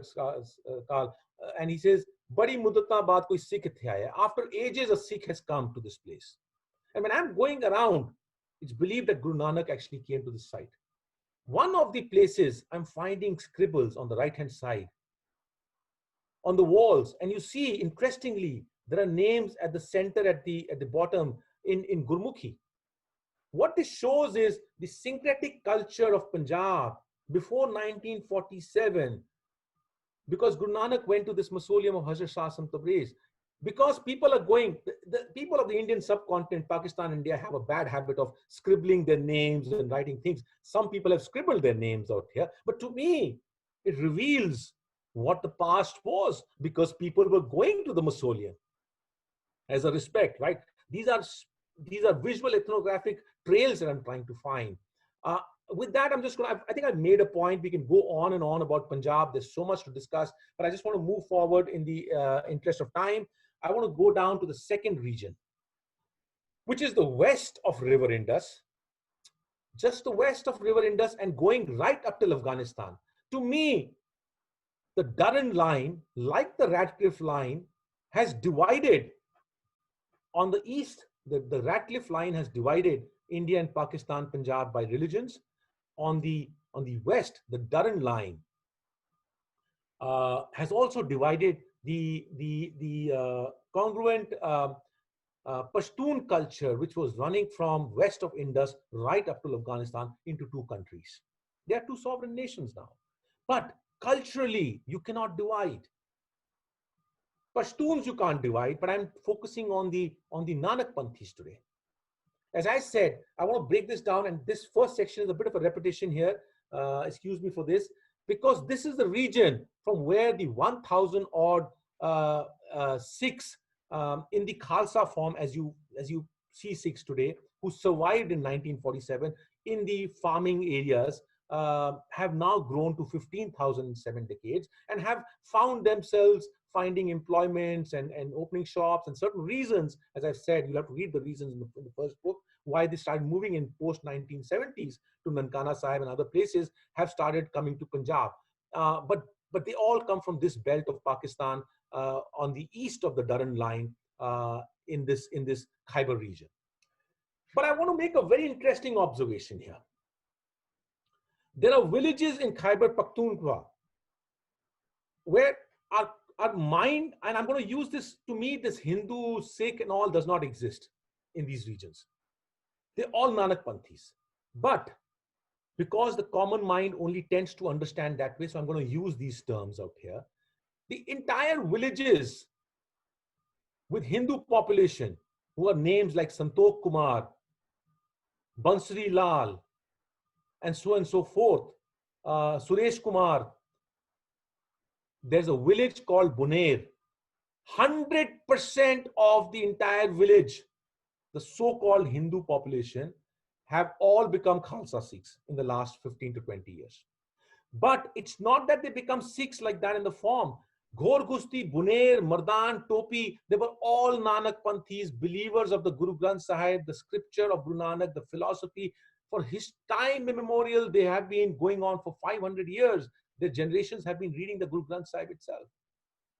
Akal, and he says, Badi muddata baad koi Sikh ithe aaya. After ages, a Sikh has come to this place. And when I'm going around, it's believed that Guru Nanak actually came to this site. One of the places I'm finding scribbles on the right-hand side, on the walls, and you see, interestingly, there are names at the center, at the bottom in Gurmukhi. What this shows is the syncretic culture of Punjab before 1947, because Guru Nanak went to this mausoleum of Hazrat Shah Sam Tabriz. Because people are going, the people of the Indian subcontinent, Pakistan, India, have a bad habit of scribbling their names and writing things. Some people have scribbled their names out here, but to me, it reveals what the past was, because people were going to the mausoleum as a respect, right? These are visual ethnographic trails that I'm trying to find. With that, I think I've made a point. We can go on and on about Punjab. There's so much to discuss, but I just want to move forward in the interest of time. I want to go down to the second region, which is the west of River Indus, just the west of River Indus and going right up till Afghanistan. To me, the Durrand line, like the Radcliffe line, has divided on the east. The Radcliffe line has divided India and Pakistan, Punjab by religions. On the west, the Durrand line has also divided the congruent Pashtun culture, which was running from west of Indus right up to Afghanistan, into two countries. They are two sovereign nations now. But culturally, you cannot divide. Pashtuns you can't divide, but I'm focusing on the Nanakpanthis today. As I said, I want to break this down, and this first section is a bit of a repetition here. Excuse me for this, because this is the region from where the 1,000 odd Sikhs in the Khalsa form, as you see Sikhs today, who survived in 1947 in the farming areas, have now grown to 15,000 in 7 decades and have found themselves finding employments and opening shops, and certain reasons. As I've said, you'll have to read the reasons in the first book, why they started moving in post-1970s to Nankana Sahib and other places, have started coming to Punjab. But they all come from this belt of Pakistan on the east of the Durrand line in this Khyber region. But I want to make a very interesting observation here. There are villages in Khyber Pakhtunkhwa where our mind, and I'm going to use this, to me, this Hindu, Sikh and all does not exist in these regions. They're all Nanakpanthis. But because the common mind only tends to understand that way, so I'm going to use these terms out here. The entire villages with Hindu population who are names like Santokh Kumar, Bansri Lal, and so forth, Suresh Kumar. There's a village called Buner. 100% of the entire village, the so-called Hindu population, have all become Khalsa Sikhs in the last 15 to 20 years. But it's not that they become Sikhs like that in the form. Ghor Gusti, Buner, Mardan, Topi, they were all Nanakpanthis, believers of the Guru Granth Sahib, the scripture of Guru Nanak, the philosophy. For his time immemorial, they have been going on for 500 years. Their generations have been reading the Guru Granth Sahib itself.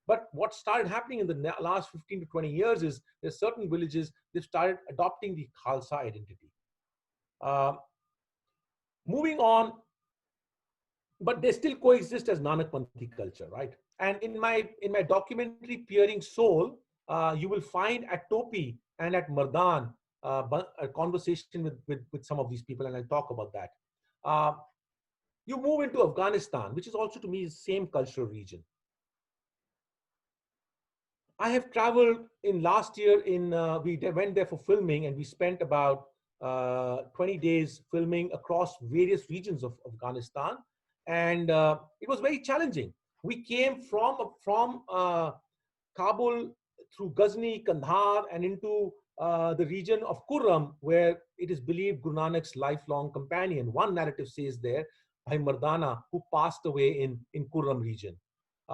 But what started happening in the last 15 to 20 years is there's certain villages, they've started adopting the Khalsa identity. Moving on, but they still coexist as Nanakpanthi culture, right? And in my documentary Peering Soul, you will find at Topi and at Mardan a conversation with some of these people, and I'll talk about that. You move into Afghanistan, which is also to me the same cultural region. I have traveled in last year we went there for filming, and we spent about 20 days filming across various regions of Afghanistan. And it was very challenging. We came from Kabul through Ghazni, Kandahar, and into the region of Kurram, where it is believed Guru Nanak's lifelong companion, one narrative says there, Bhai Mardana, who passed away in Kurram region.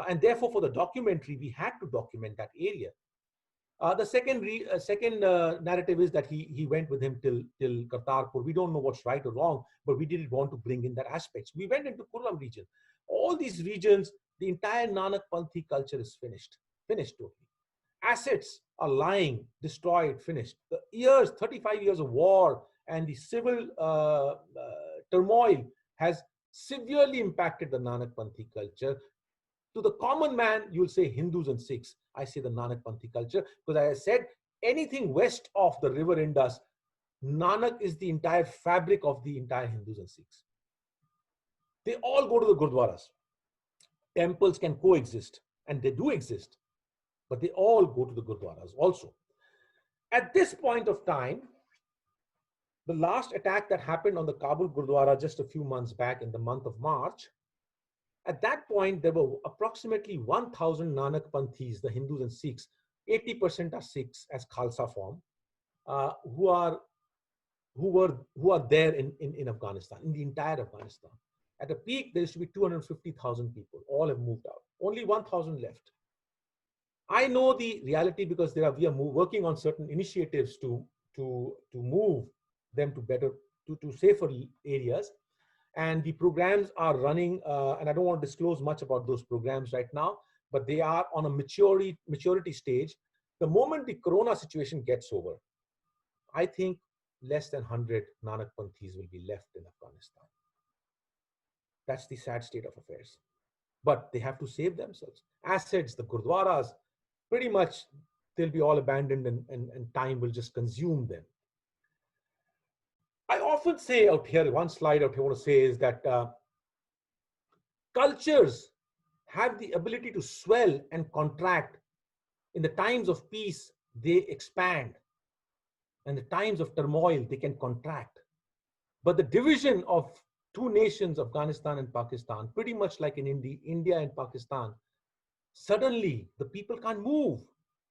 And therefore, for the documentary, we had to document that area. The second narrative is that he went with him till Kartarpur. We don't know what's right or wrong, but we didn't want to bring in that aspect. We went into Kurram region. All these regions, the entire Nanakpanthi culture is finished totally. Assets are lying, destroyed, finished. The 35 years of war and the civil turmoil has severely impacted the Nanakpanthi culture. To the common man, you'll say Hindus and Sikhs. I say the Nanakpanthi culture, because as I said, anything west of the river Indus, Nanak is the entire fabric of the entire Hindus and Sikhs. They all go to the Gurdwaras. Temples can coexist, and they do exist, but they all go to the Gurdwaras also. At this point of time, the last attack that happened on the Kabul Gurdwara just a few months back in the month of March, at that point, there were approximately 1,000 Nanakpanthis, the Hindus and Sikhs. 80% are Sikhs as Khalsa form, who are there in Afghanistan, in the entire Afghanistan. At a peak, there used to be 250,000 people. All have moved out. Only 1,000 left. I know the reality because we are working on certain initiatives to move them to safer areas. And the programs are running, and I don't want to disclose much about those programs right now, but they are on a maturity stage. The moment the Corona situation gets over, I think less than 100 Nanakpanthis will be left in Afghanistan. That's the sad state of affairs. But they have to save themselves. Assets, the Gurdwaras, pretty much they'll be all abandoned, and time will just consume them. I often say out here, one slide out here I want to say is that cultures have the ability to swell and contract. In the times of peace, they expand. In the times of turmoil, they can contract. But the division of two nations, Afghanistan and Pakistan, pretty much like in India and Pakistan, suddenly the people can't move.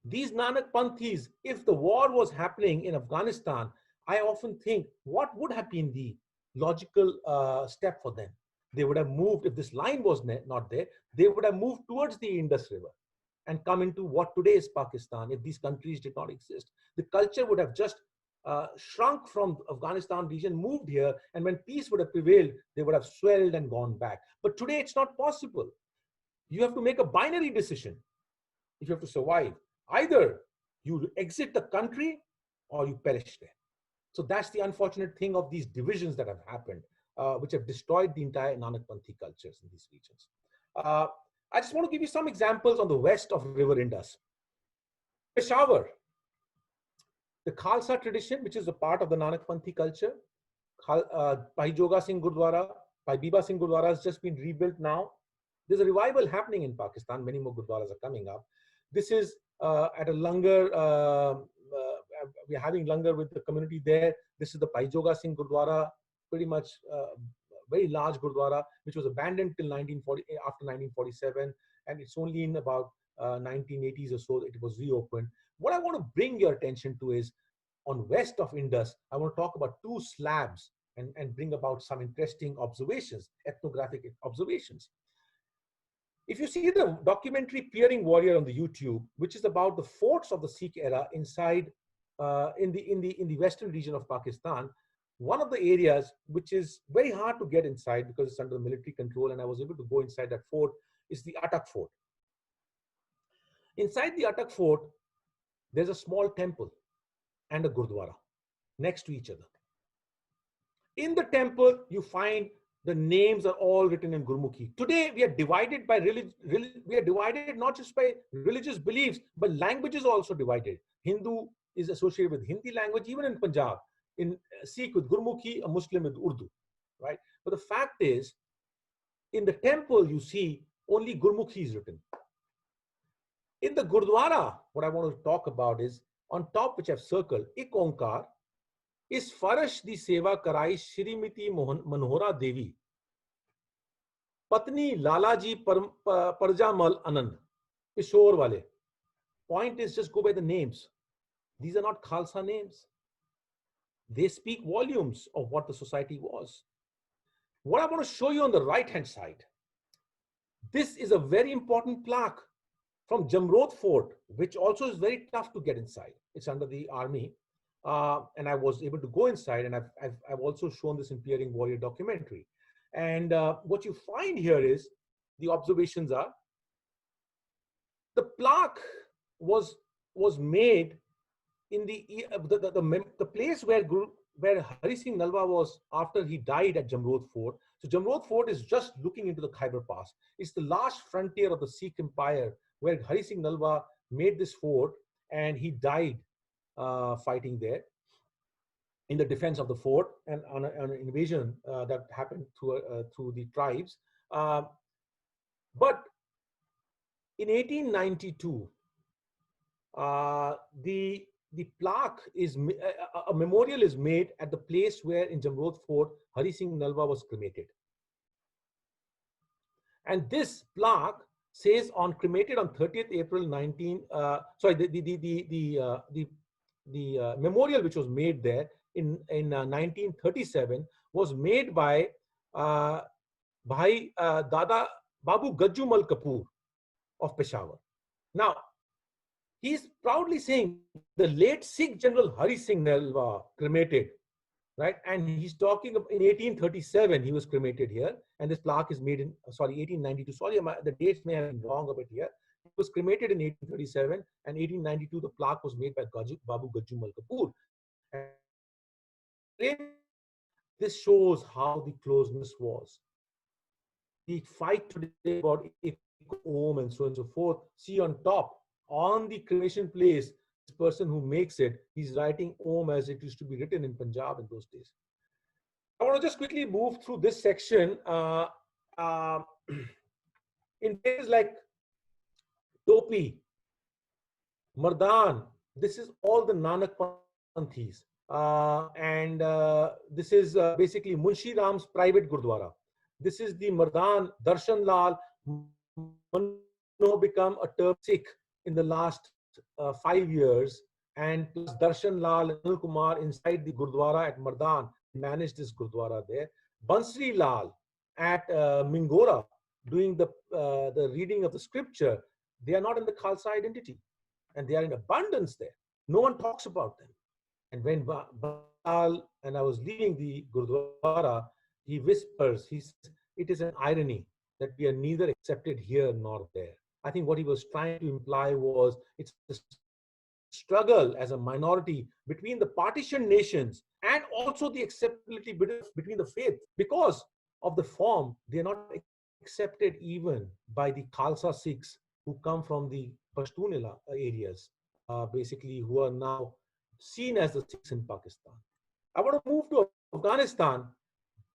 These Nanakpanthis, if the war was happening in Afghanistan, I often think, what would have been the logical step for them? They would have moved, if this line was not there, they would have moved towards the Indus River and come into what today is Pakistan, if these countries did not exist. The culture would have just shrunk from Afghanistan region, moved here, and when peace would have prevailed, they would have swelled and gone back. But today it's not possible. You have to make a binary decision if you have to survive. Either you exit the country or you perish there. So that's the unfortunate thing of these divisions that have happened. which have destroyed the entire Nanakpanthi cultures in these regions. I just want to give you some examples on the west of River Indus. Peshawar, the Khalsa tradition, which is a part of the Nanakpanthi culture. Bhai Joga Singh Gurdwara, Bhai Biba Singh Gurdwara has just been rebuilt now. There's a revival happening in Pakistan. Many more Gurdwaras are coming up. This is at a langar. We're having langar with the community there. This is the Bhai Joga Singh Gurdwara, pretty much very large Gurdwara, which was abandoned till 1940, after 1947, and it's only in about 1980s or so it was reopened. What I want to bring your attention to is on west of Indus, I want to talk about two slabs and bring about some interesting observations, ethnographic observations. If you see the documentary Peering Warrior on the YouTube, which is about the forts of the Sikh era inside in the western region of Pakistan, one of the areas which is very hard to get inside because it's under military control, and I was able to go inside that fort, is the Atak Fort. Inside the Atak Fort, there's a small temple and a Gurdwara next to each other. In the temple, you find the names are all written in Gurmukhi. Today, we are divided by we are divided not just by religious beliefs, but languages also divided. Hindu is associated with Hindi language, even in Punjab. In Sikh with Gurmukhi, a Muslim with Urdu, right? But the fact is, in the temple, you see only Gurmukhi is written. In the Gurdwara, what I want to talk about is, on top which I've circled, Ik Onkar, is Farash di Seva Karai Shrimati Manohara Devi, Patni Lalaji Parjamal Anand, Peshawar Wale. Point is, just go by the names. These are not Khalsa names. They speak volumes of what the society was. What I want to show you on the right-hand side, this is a very important plaque from Jamrod Fort, which also is very tough to get inside. It's under the army. And I was able to go inside, and I've also shown this in Peering Warrior documentary. And what you find here is, the observations are, the plaque was made in the place where Hari Singh Nalwa was after he died at Jamrod Fort. So Jamrod Fort is just looking into the Khyber Pass. It's the last frontier of the Sikh Empire where Hari Singh Nalwa made this fort, and he died fighting there in the defense of the fort and on an invasion that happened through the tribes. But in 1892, the plaque is, a memorial is made at the place where in Jamrod Fort, Hari Singh Nalwa was cremated. And this plaque says cremated on 30th April 19, the memorial which was made there in 1937 was made by Bhai Dada Babu Gajjumal Kapoor of Peshawar. Now, he's proudly saying the late Sikh General Hari Singh Nalwa cremated, right? And he's talking in 1837, he was cremated here. And this plaque is made in, 1892. Sorry, the dates may have been wrong a bit here. He was cremated in 1837, and 1892, the plaque was made by Babu Gajjumal Kapoor. And this shows how the closeness was. The fight today about Om and so on and so forth. See on top, on the cremation place, this person who makes it, he's writing Om as it used to be written in Punjab in those days. I want to just quickly move through this section. In places like Topi, Mardan, this is all the Nanakpanthis. This is basically Munshi Ram's private Gurdwara. This is the Mardan Darshan Lal, become a Turk Sikh in the last 5 years, and plus Darshan Lal and Anil Kumar inside the Gurdwara at Mardan managed this Gurdwara there. Bansri Lal at Mingora doing the reading of the scripture. They are not in the Khalsa identity, and they are in abundance there. No one talks about them. And when Baal and I was leaving the Gurdwara, he whispers, he says, it is an irony that we are neither accepted here nor there. I think what he was trying to imply was it's a struggle as a minority between the partition nations and also the acceptability between the faith. Because of the form, they are not accepted even by the Khalsa Sikhs who come from the Pashtun areas, basically who are now seen as the Sikhs in Pakistan. I want to move to Afghanistan.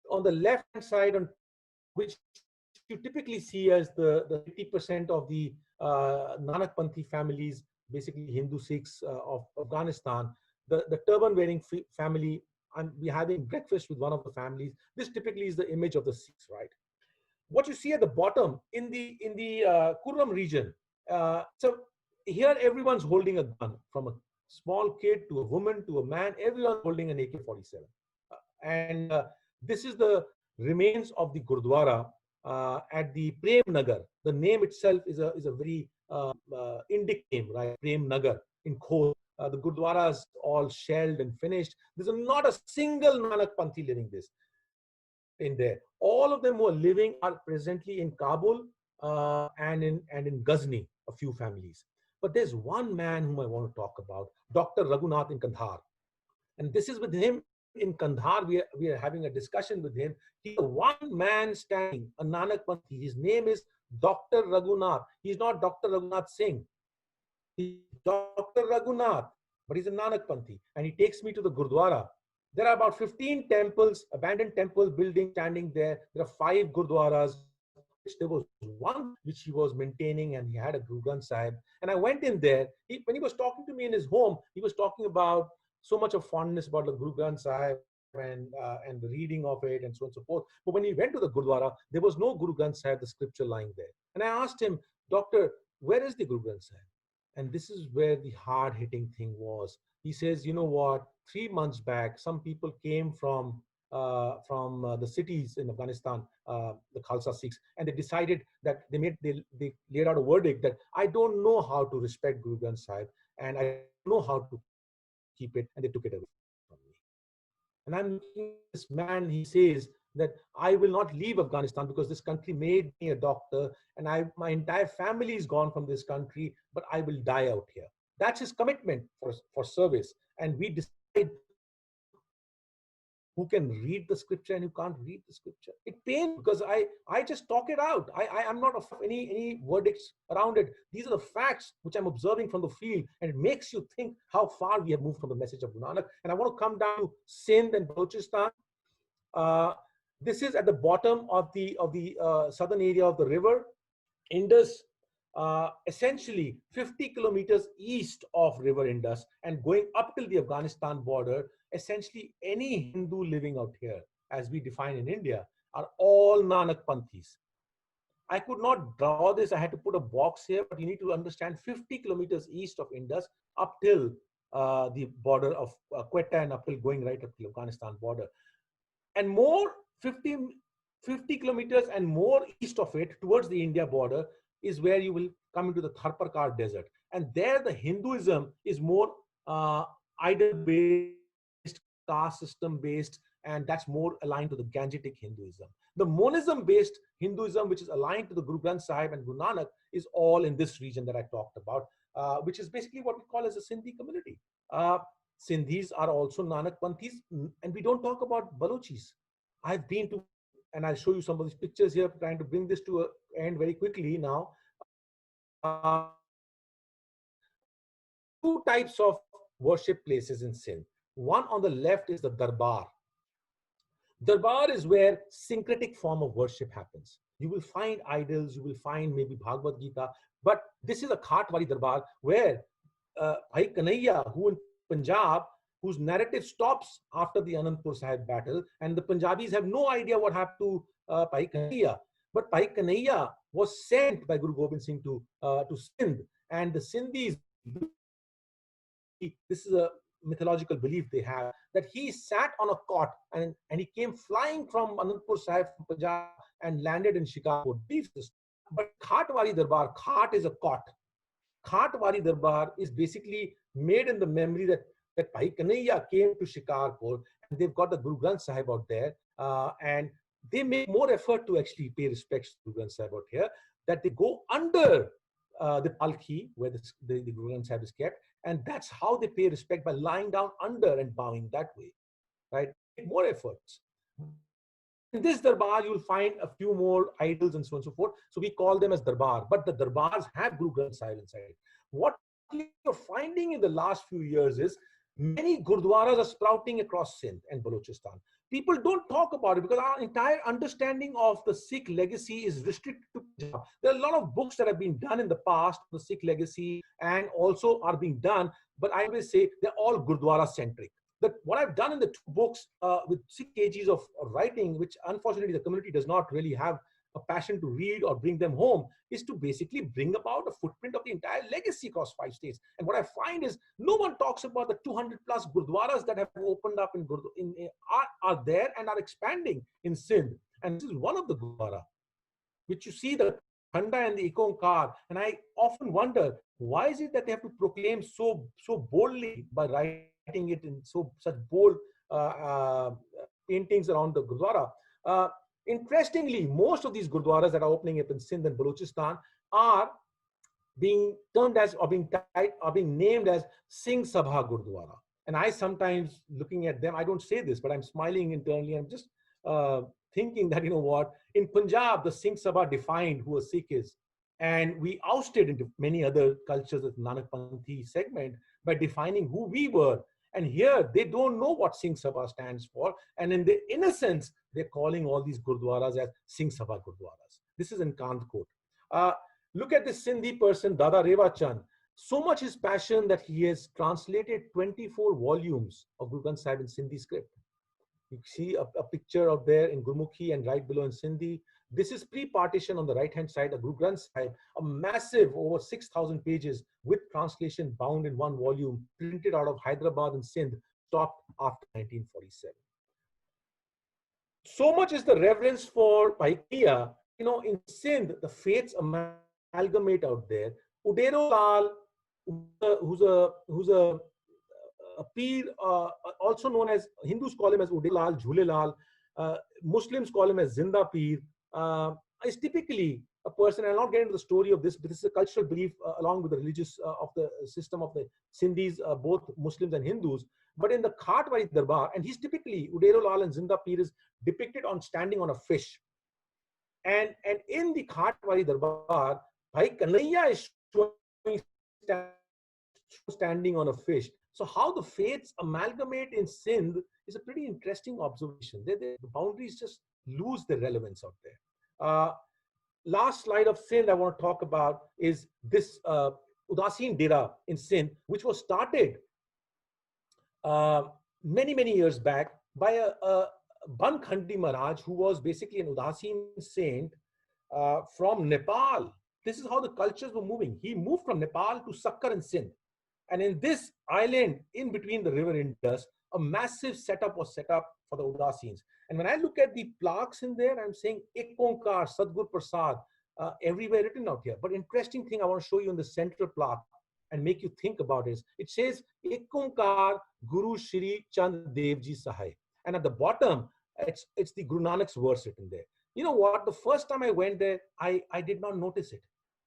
On the left hand side, on which you typically see as the 80% of the Nanakpanthi families, basically Hindu Sikhs of Afghanistan, the turban wearing family, and we're having breakfast with one of the families. This typically is the image of the Sikhs, right? What you see at the bottom in the Kurram region, so here everyone's holding a gun, from a small kid to a woman to a man, everyone's holding an AK-47. And this is the remains of the Gurdwara at the Prem Nagar. The name itself is a very Indic name, right? Prem Nagar in Khod. The Gurdwara is all shelled and finished. There's not a single Nanakpanthi living in there. All of them who are living are presently in Kabul and in Ghazni, a few families. But there's one man whom I want to talk about, Dr. Raghunath in Kandhar. And this is with him in Kandhar. We are having a discussion with him. He's a one man standing, a Nanakpanthi. His name is Dr. Raghunath. He's not Dr. Raghunath Singh. He's Dr. Raghunath, but he's a Nanakpanthi. And he takes me to the Gurdwara. There are about 15 temples, abandoned temple buildings standing there. There are 5 Gurdwaras. There was one which he was maintaining, and he had a Guru Granth Sahib. And I went in there. When he was talking to me in his home, he was talking about so much of fondness about the Guru Granth Sahib and the reading of it and so on and so forth. But when he went to the Gurdwara, there was no Guru Granth Sahib, the scripture lying there. And I asked him, Doctor, where is the Guru Granth Sahib? And this is where the hard-hitting thing was. He says, you know what, 3 months back, some people came from the cities in Afghanistan, the Khalsa Sikhs, and they decided that they laid out a verdict that I don't know how to respect Guru Granth Sahib, and I don't know how to keep it, and they took it away from me. And I'm looking at this man, he says that I will not leave Afghanistan because this country made me a doctor, and my entire family is gone from this country, but I will die out here. That's his commitment for service. And we decide who can read the scripture and who can't read the scripture. It pains because I just talk it out. I'm not of any verdicts around it. These are the facts which I'm observing from the field, and it makes you think how far we have moved from the message of Guru Nanak. And I want to come down to Sindh and Balochistan. This is at the bottom of the southern area of the river Indus, essentially 50 kilometers east of river Indus and going up till the Afghanistan border. Essentially any Hindu living out here, as we define in India, are all Nanakpanthis. I could not draw this. I had to put a box here, but you need to understand 50 kilometers east of Indus up till the border of Quetta and up till going right up to the Afghanistan border. And more 50 kilometers and more east of it towards the India border is where you will come into the Tharparkar desert. And there the Hinduism is more idol-based, caste system-based, and that's more aligned to the Gangetic Hinduism. The monism-based Hinduism, which is aligned to the Guru Granth Sahib and Guru Nanak, is all in this region that I talked about, which is basically what we call as a Sindhi community. Sindhis are also Nanakpanthis, and we don't talk about Balochis. I've been to, and I'll show you some of these pictures here, trying to bring this to an end very quickly now. Two types of worship places in Sindh. One on the left is the Darbar. Darbar is where syncretic form of worship happens. You will find idols, you will find maybe Bhagavad Gita, but this is a Khatwari Darbar where Bhai Kanhaiya, who in Punjab, whose narrative stops after the Anandpur Sahib battle, and the Punjabis have no idea what happened to Bhai Kanhaiya. But Bhai Kanhaiya was sent by Guru Gobind Singh to Sindh, and the Sindhis, this is a mythological belief they have, that he sat on a cot and he came flying from Anandpur Sahib from Punjab and landed in Shikarpur. But Khatwari Darbar, Khat is a cot. Khatwari Darbar is basically made in the memory that Bhai Kanhaiya came to Shikarpur, and they've got the Guru Granth Sahib out there, and they make more effort to actually pay respects to Guru Granth Sahib out here, that they go under the palki, where the Guru Granth Sahib is kept, and that's how they pay respect, by lying down under and bowing that way, right? More efforts. In this darbar, you'll find a few more idols and so on and so forth. So we call them as darbar, but the darbars have Guru Granth Sahib inside. What you're finding in the last few years is many gurdwaras are sprouting across Sindh and Balochistan. People don't talk about it because our entire understanding of the Sikh legacy is restricted to Punjab. There are a lot of books that have been done in the past, the Sikh legacy, and also are being done, but I always say they're all gurdwara centric. That what I've done in the 2 books with 6 kgs of writing, which unfortunately the community does not really have a passion to read or bring them home, is to basically bring about a footprint of the entire legacy across 5 states. And what I find is no one talks about the 200 plus gurdwaras that have opened up are there and are expanding in Sindh. And this is one of the gurdwara, which you see the Khanda and the Ikonkar. And I often wonder, why is it that they have to proclaim so boldly by writing it in such bold paintings around the Gurdwara? Interestingly, most of these Gurdwaras that are opening up in Sindh and Balochistan are being termed as, or being named as Singh Sabha Gurdwara. And I sometimes, looking at them, I don't say this, but I'm smiling internally. I'm just thinking that, you know what, in Punjab, the Singh Sabha defined who a Sikh is. And we ousted into many other cultures of Nanakpanthi segment by defining who we were. And here, they don't know what Singh Sabha stands for. And in the innocence, they're calling all these Gurdwaras as Singh Sabha Gurdwaras. This is in Kanthkot. Look at this Sindhi person, Dada Reva Chand. So much his passion that he has translated 24 volumes of Guru Granth Sahib in Sindhi script. You see a picture out there in Gurmukhi and right below in Sindhi. This is pre-partition on the right-hand side of Guru Granth Sahib, a massive over 6,000 pages with translation bound in 1 volume, printed out of Hyderabad and Sindh, stopped after 1947. So much is the reverence for Paikhiya. You know, in Sindh, the faiths amalgamate out there. Udero Lal, who's a Peer, also known as, Hindus call him as Udero Lal, Jhule Lal, Muslims call him as Zinda Peer, is typically a person. I'll not get into the story of this, but this is a cultural belief along with the religious of the system of the Sindhis, both Muslims and Hindus. But in the Khatwari Darbar, and he's typically, Udero Lal and Zinda Peer is depicted on standing on a fish. And in the Khatwari Darbar, Bhai Kanhaiya is standing on a fish. So how the faiths amalgamate in Sindh is a pretty interesting observation. The boundaries just lose their relevance out there. Last slide of Sindh I want to talk about is this Udasin Dera in Sindh, which was started many years back by a Bankhandi Maharaj, who was basically an Udasin saint from Nepal. This is how the cultures were moving. He moved from Nepal to Sakkar and Sindh. And in this island, in between the river Indus, a massive setup was set up for the Udasins. And when I look at the plaques in there, I'm saying Ekonkar, Sadgur Prasad, everywhere written out here. But interesting thing I want to show you in the central plaque and make you think about is, it says Ekonkar Guru Shri Chand Devji Sahai. And at the bottom, it's the Guru Nanak's verse written there. You know what? The first time I went there, I did not notice it.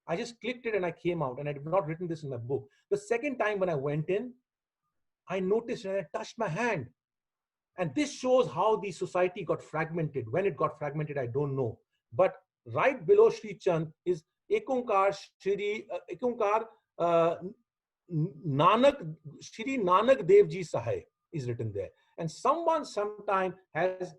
I just clicked it and I came out, and I did not written this in my book. The second time when I went in, I noticed and I touched my hand. And this shows how the society got fragmented. When it got fragmented, I don't know. But right below Sri Chand is Ekonkar Nanak, Shri Nanak Devji Sahai is written there. And someone sometime has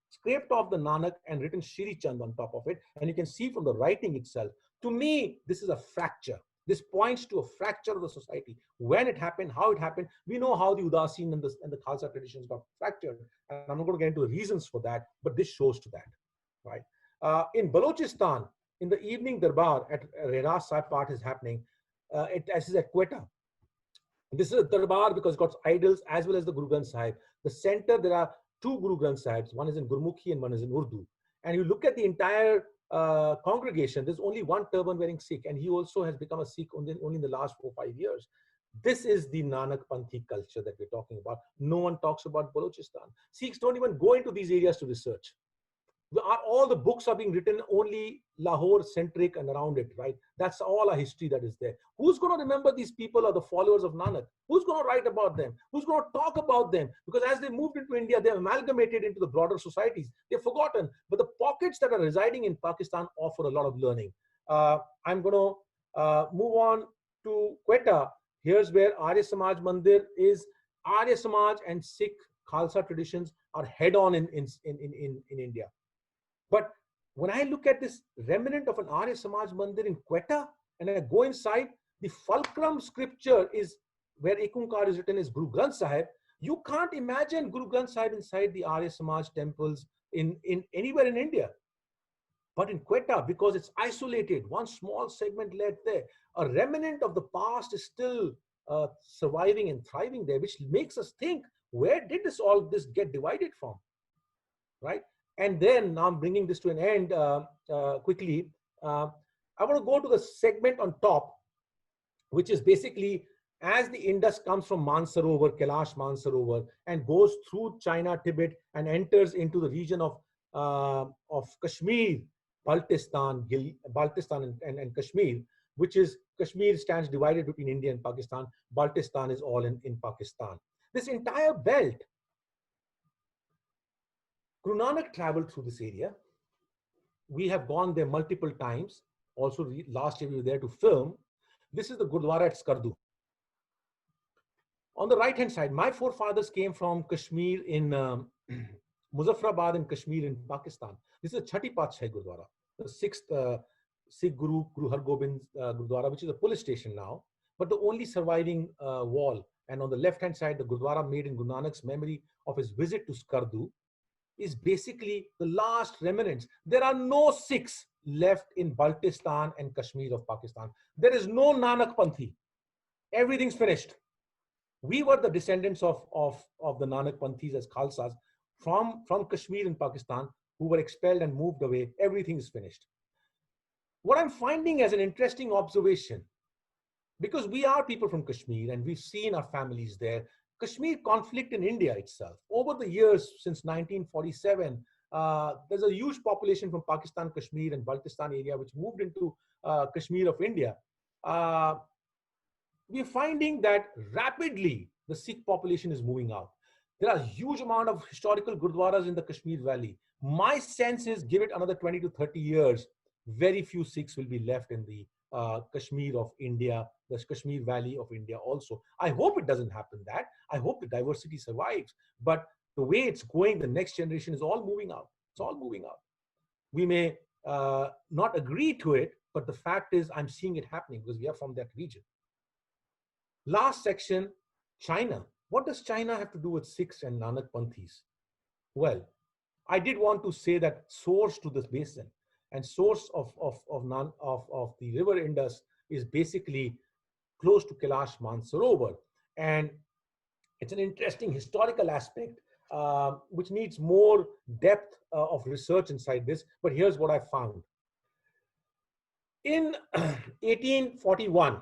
scraped off the Nanak and written Shri Chand on top of it. And you can see from the writing itself. To me, this is a fracture. This points to a fracture of the society. When it happened, how it happened. We know how the Udasin and the Khalsa traditions got fractured. And I'm not going to get into the reasons for that, but this shows to that, right? In Balochistan, in the evening Darbar at Rehra Sahib part is happening. This is at Quetta. This is a Darbar because it's got idols as well as the Guru Granth Sahib. The center, there are 2 Guru Granth Sahibs. One is in Gurmukhi and one is in Urdu. And you look at the entire congregation, there's only one turban wearing Sikh, and he also has become a Sikh only in the last 4 or 5 years. This is the Nanakpanthi culture that we're talking about. No one talks about Balochistan. Sikhs don't even go into these areas to research. All the books are being written only Lahore centric and around it, right? That's all our history that is there. Who's going to remember these people are the followers of Nanak? Who's going to write about them? Who's going to talk about them? Because as they moved into India, they amalgamated into the broader societies. They're forgotten. But the pockets that are residing in Pakistan offer a lot of learning. I'm going to move on to Quetta. Here's where Arya Samaj Mandir is. Arya Samaj and Sikh Khalsa traditions are head on in India. But when I look at this remnant of an Arya Samaj Mandir in Quetta, and I go inside, the fulcrum scripture is where Ekunkar is written is Guru Granth Sahib. You can't imagine Guru Granth Sahib inside the Arya Samaj temples in anywhere in India. But in Quetta, because it's isolated, one small segment left there, a remnant of the past is still surviving and thriving there, which makes us think, where did all this get divided from, right? And then now I'm bringing this to an end quickly. I want to go to the segment on top, which is basically as the Indus comes from Mansarovar, Kailash Mansarovar, and goes through China, Tibet, and enters into the region of Kashmir, Baltistan, and Kashmir, which is Kashmir stands divided between India and Pakistan. Baltistan is all in Pakistan. This entire belt, Guru Nanak traveled through this area. We have gone there multiple times. Also, last year we were there to film. This is the Gurdwara at Skardu. On the right-hand side, my forefathers came from Kashmir in Muzaffarabad and Kashmir in Pakistan. This is a Chhati Patshahi Gurdwara, the sixth Sikh Guru, Guru Har Gobind Gurdwara, which is a police station now, but the only surviving wall. And on the left-hand side, the Gurdwara made in Guru Nanak's memory of his visit to Skardu is basically the last remnants. There are no Sikhs left in Baltistan and Kashmir of Pakistan. There is no Nanakpanthi. Everything's finished. We were the descendants of the Nanakpanthis as Khalsas from Kashmir in Pakistan who were expelled and moved away. Everything is finished. What I'm finding as an interesting observation, because we are people from Kashmir and we've seen our families there, Kashmir conflict in India itself. Over the years, since 1947, there's a huge population from Pakistan, Kashmir and Baltistan area, which moved into Kashmir of India. We're finding that rapidly the Sikh population is moving out. There are a huge amount of historical Gurdwaras in the Kashmir Valley. My sense is, give it another 20 to 30 years, very few Sikhs will be left in the Kashmir of India, the Kashmir Valley of India also. I hope it doesn't happen that. I hope the diversity survives. But the way it's going, the next generation is all moving out. It's all moving out. We may not agree to it, but the fact is I'm seeing it happening because we are from that region. Last section, China. What does China have to do with Sikhs and Nanakpanthis? Well, I did want to say that source to this basin and source of the river Indus is basically close to Kailash Mansarovar. And it's an interesting historical aspect which needs more depth of research inside this. But here's what I found. In 1841,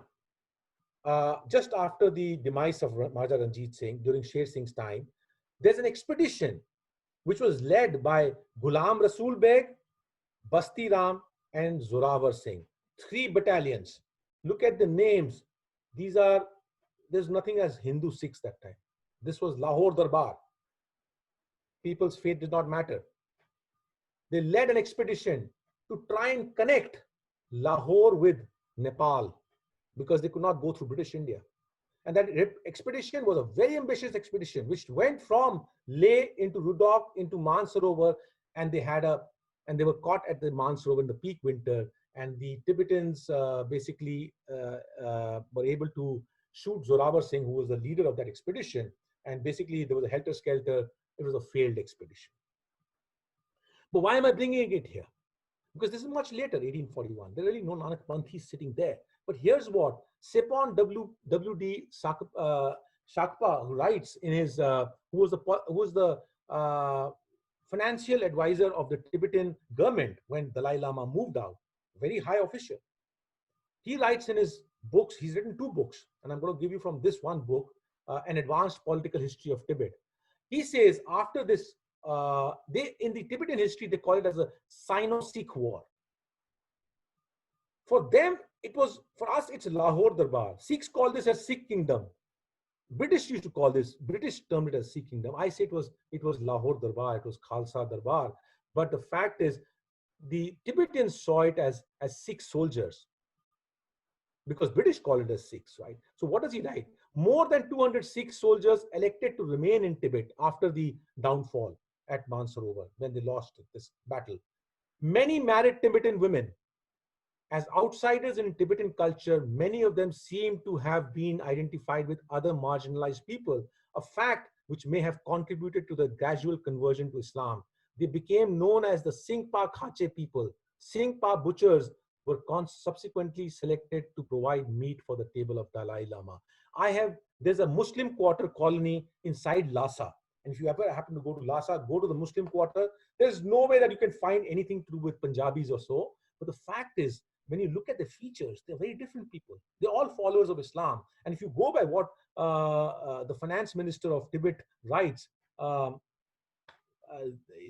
just after the demise of Maharaja Ranjit Singh, during Sher Singh's time, there's an expedition which was led by Ghulam Rasool Beg, Basti Ram, and Zorawar Singh. 3 battalions. Look at the names. There's nothing as Hindu Sikhs that time. This was Lahore Darbar. People's faith did not matter. They led an expedition to try and connect Lahore with Nepal, because they could not go through British India. And that expedition was a very ambitious expedition, which went from Leh into Rudok into Mansarovar, and they were caught at the Mansarovar in the peak winter. And the Tibetans basically were able to shoot Zorawar Singh, who was the leader of that expedition. And basically there was a helter-skelter. It was a failed expedition. But why am I bringing it here? Because this is much later, 1841. There are really no Nanakpanthis sitting there. But here's what Sepon W.D. Shakpa writes in his, who was the financial advisor of the Tibetan government when Dalai Lama moved out, very high official. He writes in his books, he's written 2 books, and I'm going to give you from this one book, An Advanced Political History of Tibet. He says, after this in the Tibetan history, they call it as a Sino-Sikh war. For them, for us, it's Lahore Darbar. Sikhs call this as Sikh kingdom. British used to call this, British termed it as Sikh kingdom. I say it was Lahore Darbar, it was Khalsa Darbar. But the fact is, the Tibetans saw it as Sikh soldiers, because British call it as Sikhs, right? So what does he write? More than 200 Sikh soldiers elected to remain in Tibet after the downfall at Mansarovar, when they lost this battle. Many married Tibetan women. As outsiders in Tibetan culture, many of them seem to have been identified with other marginalized people, a fact which may have contributed to the gradual conversion to Islam. They became known as the Singpa Khache people. Singpa butchers were subsequently selected to provide meat for the table of Dalai Lama. There's a Muslim quarter colony inside Lhasa. And if you ever happen to go to Lhasa, go to the Muslim quarter. There's no way that you can find anything to do with Punjabis or so. But the fact is, when you look at the features, they're very different people. They're all followers of Islam. And if you go by what the finance minister of Tibet writes,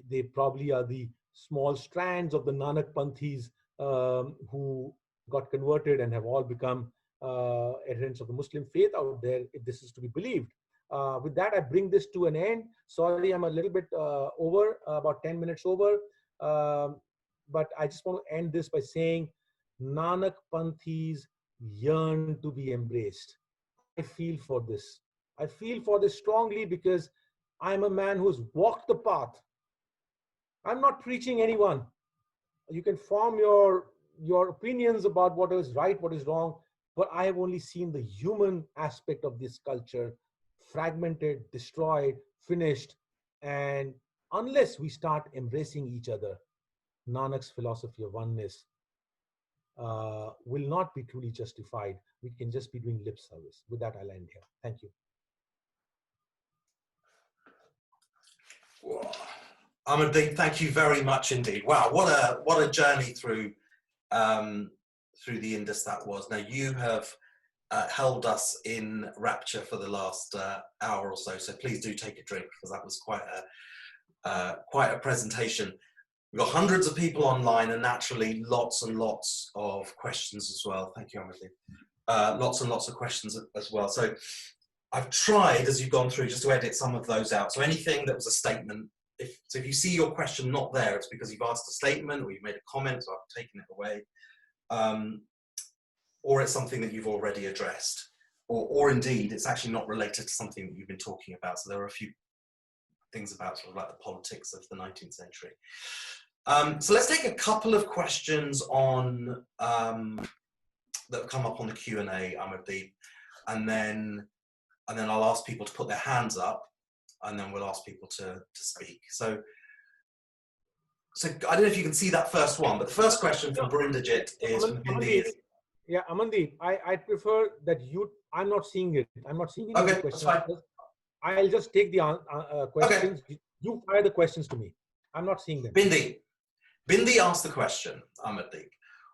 they probably are the small strands of the Nanakpanthis who got converted and have all become adherents of the Muslim faith out there, if this is to be believed. With that, I bring this to an end. Sorry, I'm a little bit over, about 10 minutes over. But I just want to end this by saying, Nanakpanthis yearn to be embraced. I feel for this. I feel for this strongly because I'm a man who's walked the path. I'm not preaching anyone. You can form your opinions about what is right, what is wrong, but I have only seen the human aspect of this culture, fragmented, destroyed, finished. And unless we start embracing each other, Nanak's philosophy of oneness will not be truly justified. We can just be doing lip service. With that, I'll end here. Thank you. Amardeep, thank you very much indeed. Wow, what a journey through the Indus that was. Now you have held us in rapture for the last hour or so. So please do take a drink, because that was quite a presentation. We've got hundreds of people online, and naturally lots and lots of questions as well. Thank you, Amardeep. Lots and lots of questions as well. So I've tried, as you've gone through, just to edit some of those out. So anything that was a statement, if you see your question not there, it's because you've asked a statement or you've made a comment, so I've taken it away. Or it's something that you've already addressed. Or indeed, it's actually not related to something that you've been talking about. So there are a few things about sort of like the politics of the 19th century. So let's take a couple of questions on that have come up on the Q&A, Amardeep, and then I'll ask people to put their hands up, and then we'll ask people to speak. So I don't know if you can see that first one, but the first question from Brindajit is from Bindi. Yeah, Amandeep, I prefer that I'm not seeing it. I'm not seeing any questions. That's fine. I'll just take the questions. Okay. You fire the questions to me. I'm not seeing them. Bindi asked the question, Amardeep.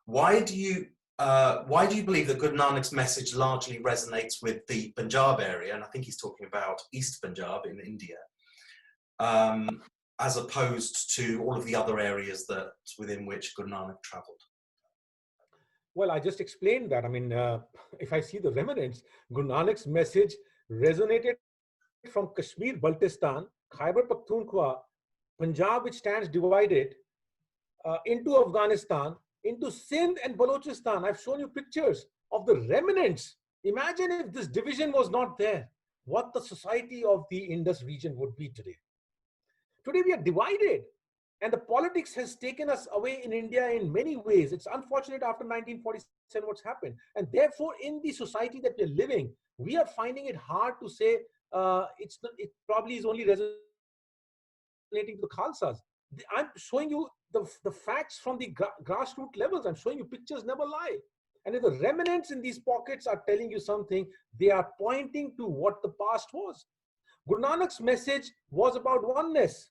Why do you believe that Guru Nanak's message largely resonates with the Punjab area, and I think he's talking about East Punjab in India, as opposed to all of the other areas within which Guru Nanak travelled? Well, I just explained that. I mean, if I see the remnants, Guru Nanak's message resonated from Kashmir, Baltistan, Khyber Pakhtunkhwa, Punjab, which stands divided, into Afghanistan, into Sindh and Balochistan. I've shown you pictures of the remnants. Imagine if this division was not there, what the society of the Indus region would be today. Today we are divided, and the politics has taken us away in India in many ways. It's unfortunate after 1947 what's happened. And therefore, in the society that we're living, we are finding it hard to say it probably is only resonating to the Khalsas. I'm showing you the facts from the grassroots levels. I'm showing you pictures never lie. And if the remnants in these pockets are telling you something, they are pointing to what the past was. Guru Nanak's message was about oneness.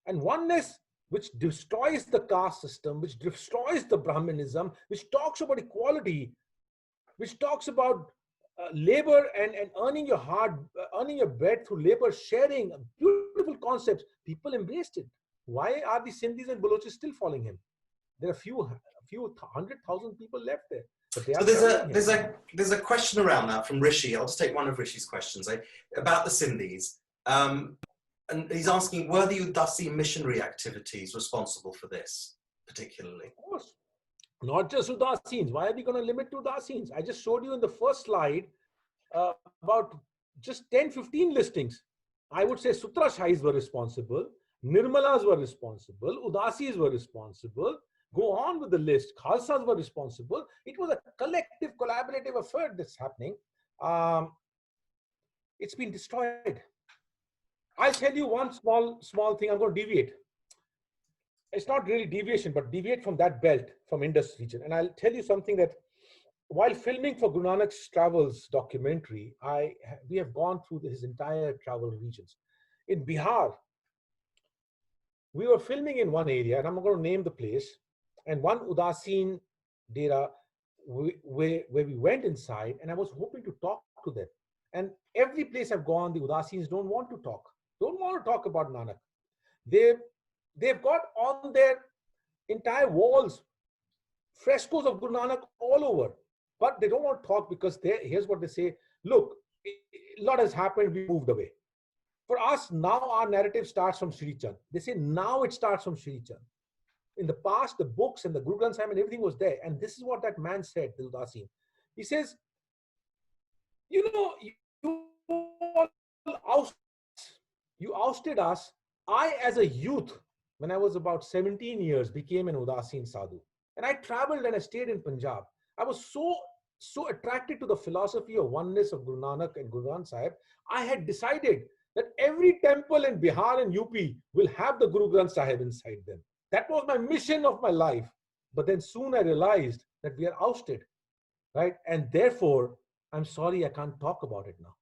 And oneness which destroys the caste system, which destroys the Brahmanism, which talks about equality, which talks about labor and earning your bread through labor, sharing, beautiful wonderful concepts. People embraced it. Why are the Sindhis and Balochis still following him? There are a few 100,000 people left there. But they So are there's a question around that from Rishi. I'll just take one of Rishi's questions about the Sindhis. And he's asking, were the Udasi missionary activities responsible for this particularly? Of course. Not just Udasins. Why are we going to limit to Udasins? I just showed you in the first slide about just 10, 15 listings. I would say Sutrashahis were responsible, Nirmalas were responsible, Udasis were responsible. Go on with the list. Khalsas were responsible. It was a collective, collaborative effort that's happening. It's been destroyed. I'll tell you one small thing. I'm going to deviate. It's not really deviation, but deviate from that belt, from Indus region. And I'll tell you something that while filming for Guru Nanak's Travels documentary, we have gone through his entire travel regions. In Bihar, we were filming in one area, and I'm not going to name the place, and one Udasin dera where we went inside, and I was hoping to talk to them. And every place I've gone, the Udasins don't want to talk about Nanak. They've got on their entire walls frescoes of Guru Nanak all over, but they don't want to talk because here's what they say: look, a lot has happened, we moved away. For us, now our narrative starts from Sri Chand. They say now it starts from Sri Chand. In the past, the books and the Guru Granth Sahib and everything was there. And this is what that man said, the Udasin. He says, you know, you ousted us. I, as a youth, when I was about 17 years, became an Udasin sadhu. And I traveled and I stayed in Punjab. I was so attracted to the philosophy of oneness of Guru Nanak and Guru Granth Sahib. I had decided that every temple in Bihar and UP will have the Guru Granth Sahib inside them. That was my mission of my life. But then soon I realized that we are ousted, right? And therefore, I'm sorry, I can't talk about it now.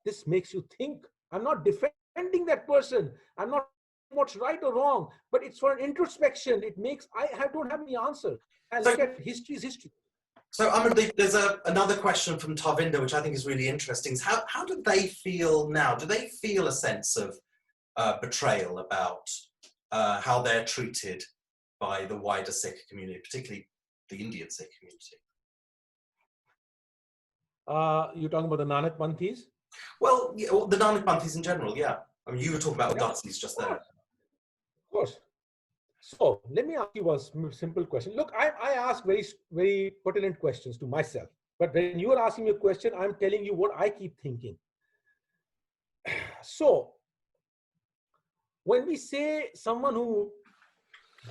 This makes you think. I'm not defending that person. I'm not what's right or wrong, but it's for an introspection. It makes, I don't have any answer. I look at history is history. So there's another question from Tarvinder, which I think is really interesting. Is how do they feel now? Do they feel a sense of betrayal about how they're treated by the wider Sikh community, particularly the Indian Sikh community? You're talking about the Nanakpanthis? Well, yeah, the Nanakpanthis in general, yeah. I mean, you were talking about Udasis just there. Of course. So let me ask you a simple question. Look, I ask very, very pertinent questions to myself. But when you are asking me a question, I'm telling you what I keep thinking. So when we say someone who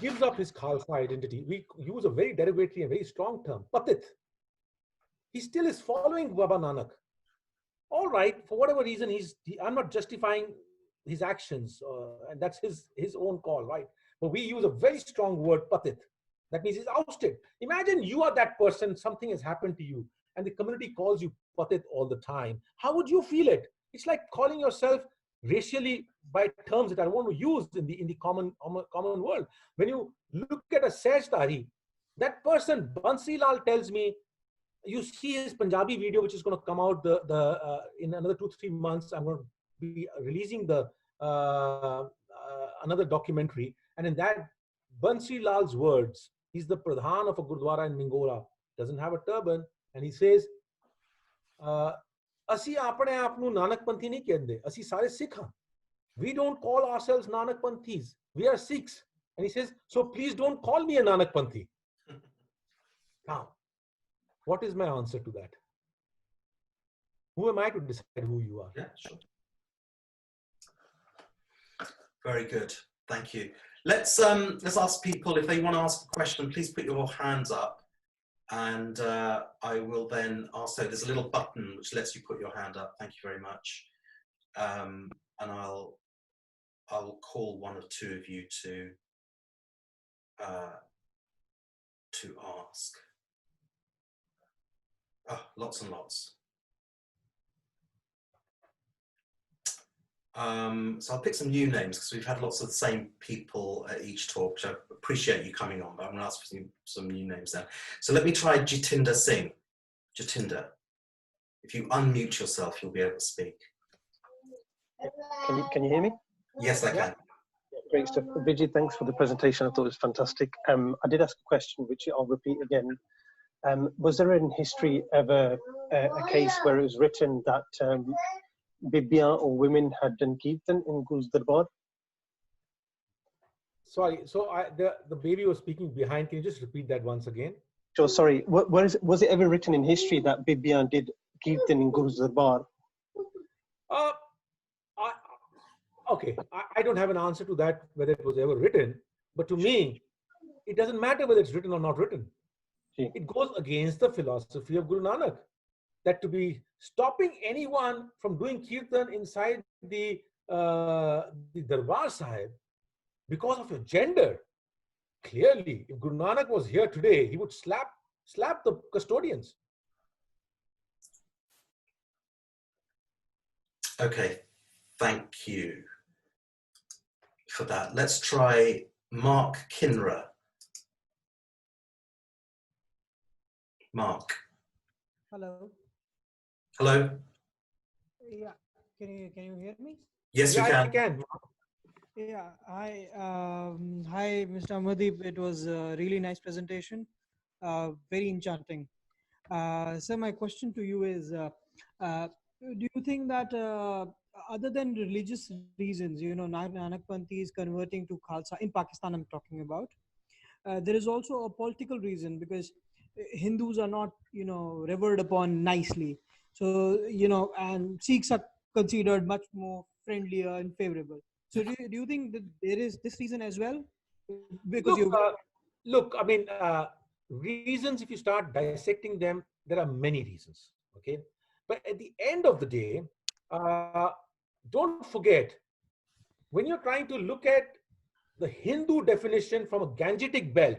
gives up his Khalsa identity, we use a very derogatory and very strong term, Patit. He still is following Baba Nanak. All right, for whatever reason, I'm not justifying his actions, and that's his own call, right? But we use a very strong word, Patit. That means he's ousted. Imagine you are that person, something has happened to you, and the community calls you Patit all the time. How would you feel it? It's like calling yourself racially by terms that I want to use in the common world. When you look at a Sajdari, that person, Bansi Lal, tells me, you see his Punjabi video, which is going to come out in another 2-3 months. I'm going to be releasing another documentary, and in that, Bansi Lal's words, he's the Pradhan of a Gurdwara in Mingora, doesn't have a turban, and he says, "Asi apne aap nu Nanakpanthi nahi kehde, asi sare Sikh hain. We don't call ourselves Nanakpanthis. We are Sikhs." And he says, "So please don't call me a Nanakpanthi." Now, what is my answer to that? Who am I to decide who you are? Yeah, sure. Very good. Thank you. Let's ask people if they want to ask a question. Please put your hands up, and I will then ask. So there's a little button which lets you put your hand up. Thank you very much. And I'll call one or two of you to ask. Oh, lots and lots. So I'll pick some new names because we've had lots of the same people at each talk, which I appreciate you coming on, but I'm going to ask for some new names now. So let me try Jitinder Singh. Jitinder, if you unmute yourself, you'll be able to speak. Can you hear me? Yes, I can. Great stuff. Vijay, thanks for the presentation. I thought it was fantastic. I did ask a question, which I'll repeat again. Was there in history ever a case where it was written that Bibiyan or women had done Kirtan in Guru's Darbar? Sorry, so the baby was speaking behind. Can you just repeat that once again? So sorry, was it ever written in history that Bibiyan did Kirtan in Guru's Darbar? Okay, I don't have an answer to that, whether it was ever written, but to me, it doesn't matter whether it's written or not written. It goes against the philosophy of Guru Nanak, that to be stopping anyone from doing Kirtan inside the Darbar Sahib because of your gender. Clearly, if Guru Nanak was here today, he would slap the custodians. Okay, thank you for that. Let's try Mark Kinra. Mark. Hello. Hello. Yeah. Can you hear me? Yes, we can. I can. Yeah. Hi. Hi, Mr. Amadip. It was a really nice presentation. Very enchanting. So my question to you is, do you think that other than religious reasons, Nanakpanthi is converting to Khalsa in Pakistan, I'm talking about, there is also a political reason, because Hindus are not, revered upon nicely. So, and Sikhs are considered much more friendlier and favorable. So do you think that there is this reason as well? Because look, I mean, reasons, if you start dissecting them, there are many reasons, okay? But at the end of the day, don't forget, when you're trying to look at the Hindu definition from a Gangetic belt,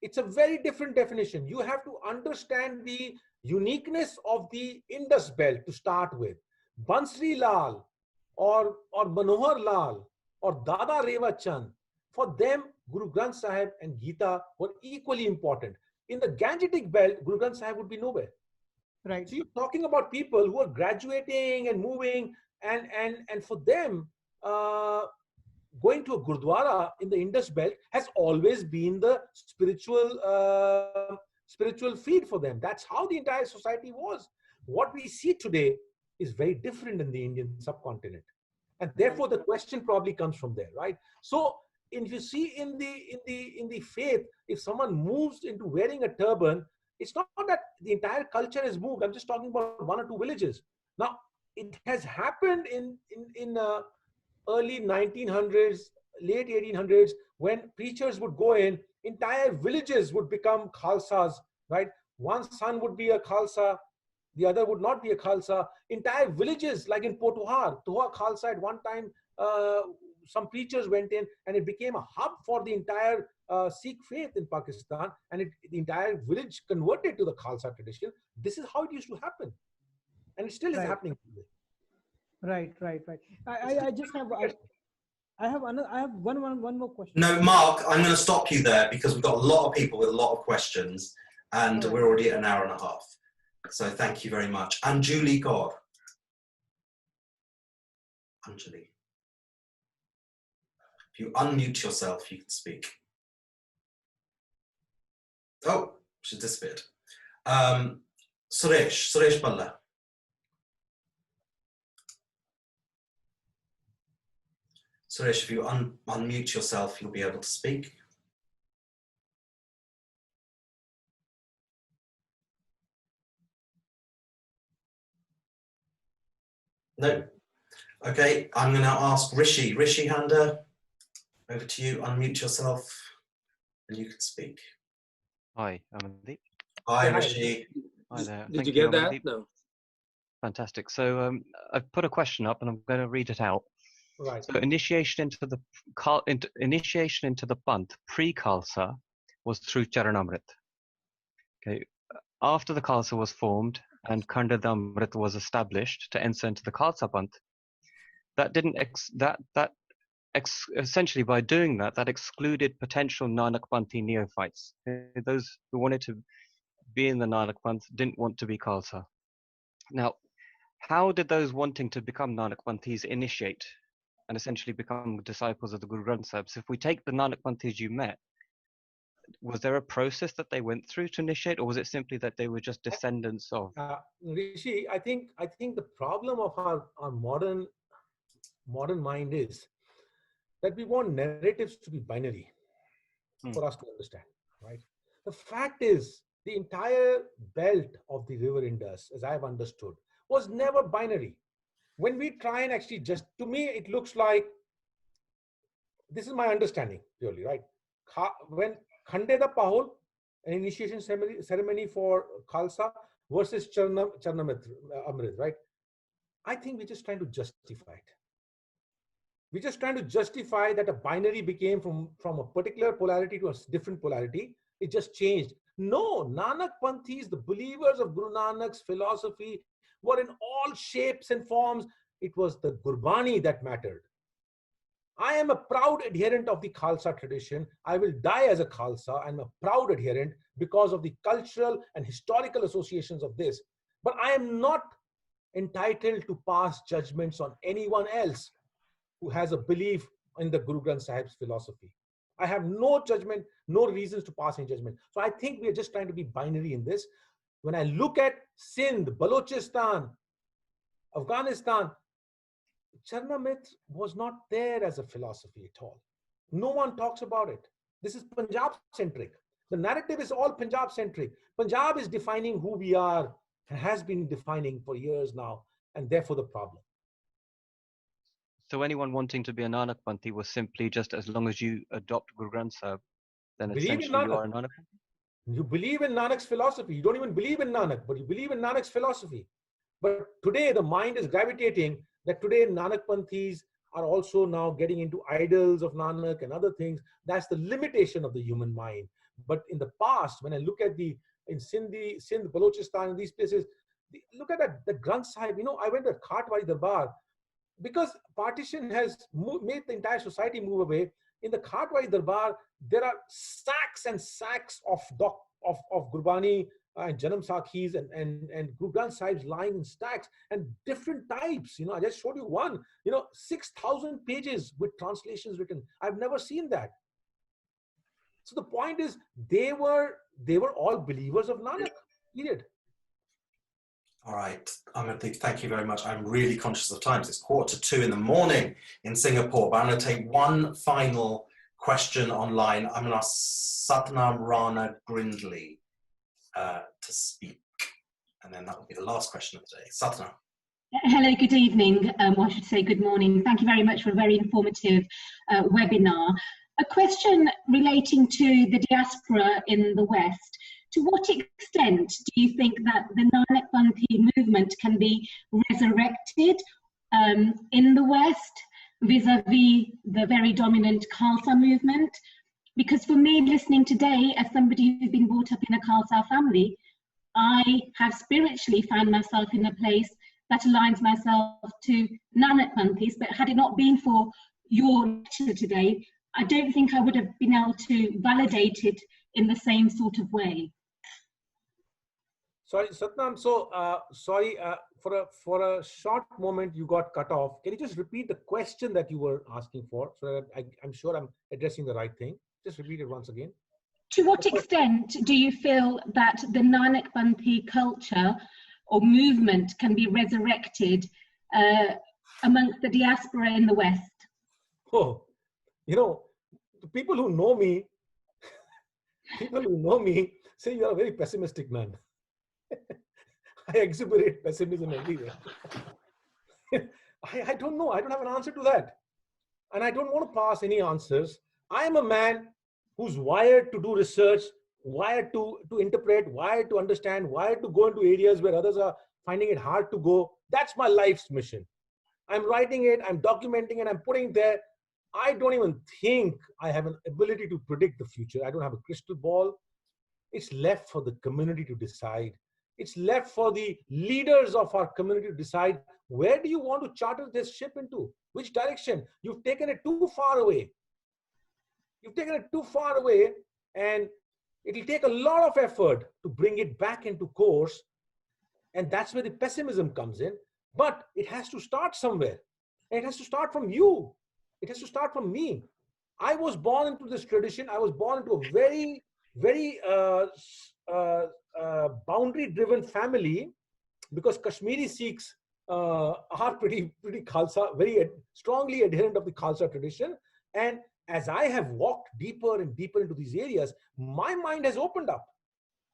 it's a very different definition. You have to understand the uniqueness of the Indus belt to start with. Bansri Lal or Manohar Lal or Dada Reva Chand, for them, Guru Granth Sahib and Gita were equally important. In the Gangetic belt, Guru Granth Sahib would be nowhere. Right. So you're talking about people who are graduating and moving, and for them, going to a Gurdwara in the Indus belt has always been the spiritual feed for them. That's how the entire society was. What we see today is very different in the Indian subcontinent, and therefore the question probably comes from there, right? So if you see in the faith, if someone moves into wearing a turban, it's not that the entire culture has moved. I'm just talking about one or two villages. Now, it has happened in early 1900s, late 1800s, when preachers would go in, entire villages would become Khalsas, right? One son would be a Khalsa, the other would not be a Khalsa. Entire villages, like in Potuhar, Tuha Khalsa at one time, some preachers went in, and it became a hub for the entire Sikh faith in Pakistan, and the entire village converted to the Khalsa tradition. This is how it used to happen, and it still is happening today. Right. I just have I have one more question. No, Mark, I'm going to stop you there because we've got a lot of people with a lot of questions, and we're already at an hour and a half. So thank you very much. Anjali Kaur. Anjali. If you unmute yourself, you can speak. Oh, she's disappeared. Suresh Balla. Suresh, if you unmute yourself, you'll be able to speak. No. Okay, I'm going to ask Rishi. Rishi Handa, over to you. Unmute yourself and you can speak. Hi, Amandeep. Hi, Rishi. Hi there. Did you get that? Amandeep. No. Fantastic. So I've put a question up and I'm going to read it out. Right. So initiation into the Panth pre-Khalsa was through Charanamrit. Okay. After the Khalsa was formed and Khandadamrit was established to enter into the Khalsa Panth, essentially by doing that, that excluded potential Nanakpanthi neophytes. Those who wanted to be in the Nanakpanth didn't want to be Khalsa. Now, how did those wanting to become Nanakpanthis initiate? and essentially become disciples of the Guru Granth Sahib. So if we take the Nanakpanthis you met, was there a process that they went through to initiate, or was it simply that they were just descendants of? Rishi, I think the problem of our modern mind is that we want narratives to be binary for us to understand, right? The fact is, the entire belt of the river Indus, as I've understood, was never binary. When we try and actually to me, it looks like, this is my understanding purely, right? When Khande da Pahul, an initiation ceremony for Khalsa versus Charnamrit, right? I think we're just trying to justify it. We're just trying to justify that a binary became from a particular polarity to a different polarity. It just changed. No, Nanakpanthis, the believers of Guru Nanak's philosophy, were in all shapes and forms. It was the Gurbani that mattered. I am a proud adherent of the Khalsa tradition. I will die as a Khalsa. I'm a proud adherent because of the cultural and historical associations of this. But I am not entitled to pass judgments on anyone else who has a belief in the Guru Granth Sahib's philosophy. I have no judgment, no reasons to pass any judgment. So I think we are just trying to be binary in this. When I look at Sindh, Balochistan, Afghanistan, Charnamrit was not there as a philosophy at all. No one talks about it. This is Punjab-centric. The narrative is all Punjab-centric. Punjab is defining who we are and has been defining for years now, and therefore the problem. So anyone wanting to be a Nanakpanthi was simply just, as long as you adopt Guru Granth Sahib, then essentially you are a Nanakpanthi? You believe in Nanak's philosophy. You don't even believe in Nanak, but you believe in Nanak's philosophy. But today the mind is gravitating that today Nanakpanthis are also now getting into idols of Nanak and other things. That's the limitation of the human mind. But in the past, when I look at in Sindh, Balochistan, these places, look at that, the Granth Sahib. You know, I went to Khatwai Darbar because partition has made the entire society move away. In the Khatwai Darbar, there are sacks and sacks of Gurbani and Janam Sakhis and Guru Granth Sahibs lying in stacks and different types. You know, I just showed you one, 6,000 pages with translations written. I've never seen that. So the point is, they were all believers of Nanak, period. All right, Amardeep, thank you very much. I'm really conscious of time. It's 1:45 in the morning in Singapore, but I'm going to take one final question online. I'm going to ask Satnam Rana Grindley to speak, and then that will be the last question of the day. Satnam. Hello, good evening, or I should say good morning. Thank you very much for a very informative webinar. A question relating to the diaspora in the West. To what extent do you think that the Nanakpanthi movement can be resurrected in the West vis-a-vis the very dominant Khalsa movement? Because for me, listening today, as somebody who's been brought up in a Khalsa family, I have spiritually found myself in a place that aligns myself to Nanakpanthis, but had it not been for your lecture today, I don't think I would have been able to validate it in the same sort of way. Sorry, Satnam. So, for a short moment, you got cut off. Can you just repeat the question that you were asking for, so that I'm sure I'm addressing the right thing? Just repeat it once again. To what extent do you feel that the Nanakpanthi culture or movement can be resurrected amongst the diaspora in the West? Oh, the people who know me, say you are a very pessimistic man. I exhibit pessimism everywhere. I don't know. I don't have an answer to that. And I don't want to pass any answers. I am a man who's wired to do research, wired to interpret, wired to understand, wired to go into areas where others are finding it hard to go. That's my life's mission. I'm writing it, I'm documenting it, I'm putting it there. I don't even think I have an ability to predict the future. I don't have a crystal ball. It's left for the community to decide. It's left for the leaders of our community to decide, where do you want to charter this ship into? Which direction? You've taken it too far away. You've taken it too far away, and it'll take a lot of effort to bring it back into course. And that's where the pessimism comes in. But it has to start somewhere. And it has to start from you. It has to start from me. I was born into this tradition. I was born into a very, very boundary-driven family, because Kashmiri Sikhs are pretty Khalsa, very strongly adherent of the Khalsa tradition. And as I have walked deeper and deeper into these areas, my mind has opened up.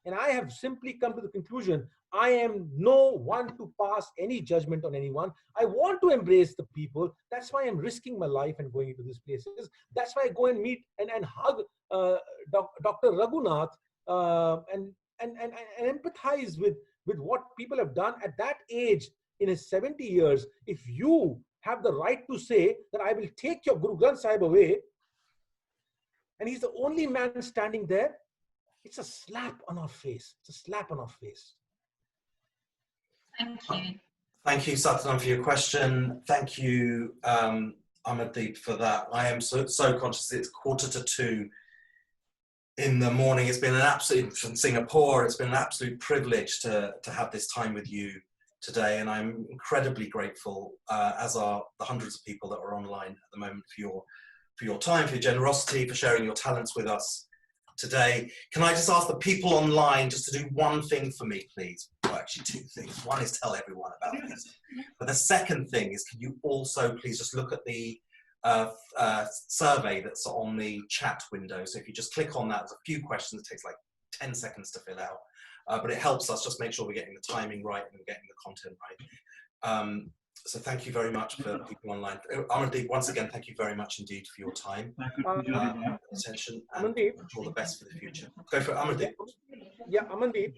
And I have simply come to the conclusion, I am no one to pass any judgment on anyone. I want to embrace the people. That's why I'm risking my life and going into these places. That's why I go and meet and hug Dr. Raghunath and empathize with what people have done at that age in his 70 years. If you have the right to say that I will take your Guru Granth Sahib away, and he's the only man standing there, it's a slap on our face. It's a slap on our face. Thank you. Thank you, Satnam, for your question. Thank you, Amardeep, for that. I am so conscious it's 1:45 in the morning. It's been an absolute, from Singapore, it's been an absolute privilege to have this time with you today. And I'm incredibly grateful, as are the hundreds of people that are online at the moment, for your time, for your generosity, for sharing your talents with us today. Can I just ask the people online just to do one thing for me, please? Well, actually two things. One is tell everyone about this. But the second thing is, can you also please just look at the survey that's on the chat window. So if you just click on that, there's a few questions. It takes like 10 seconds to fill out. But it helps us just make sure we're getting the timing right and getting the content right. So thank you very much for people online. Amardeep, once again, thank you very much indeed for your time, attention, and all the best for the future. Go for it, Amardeep. Yeah, Amardeep.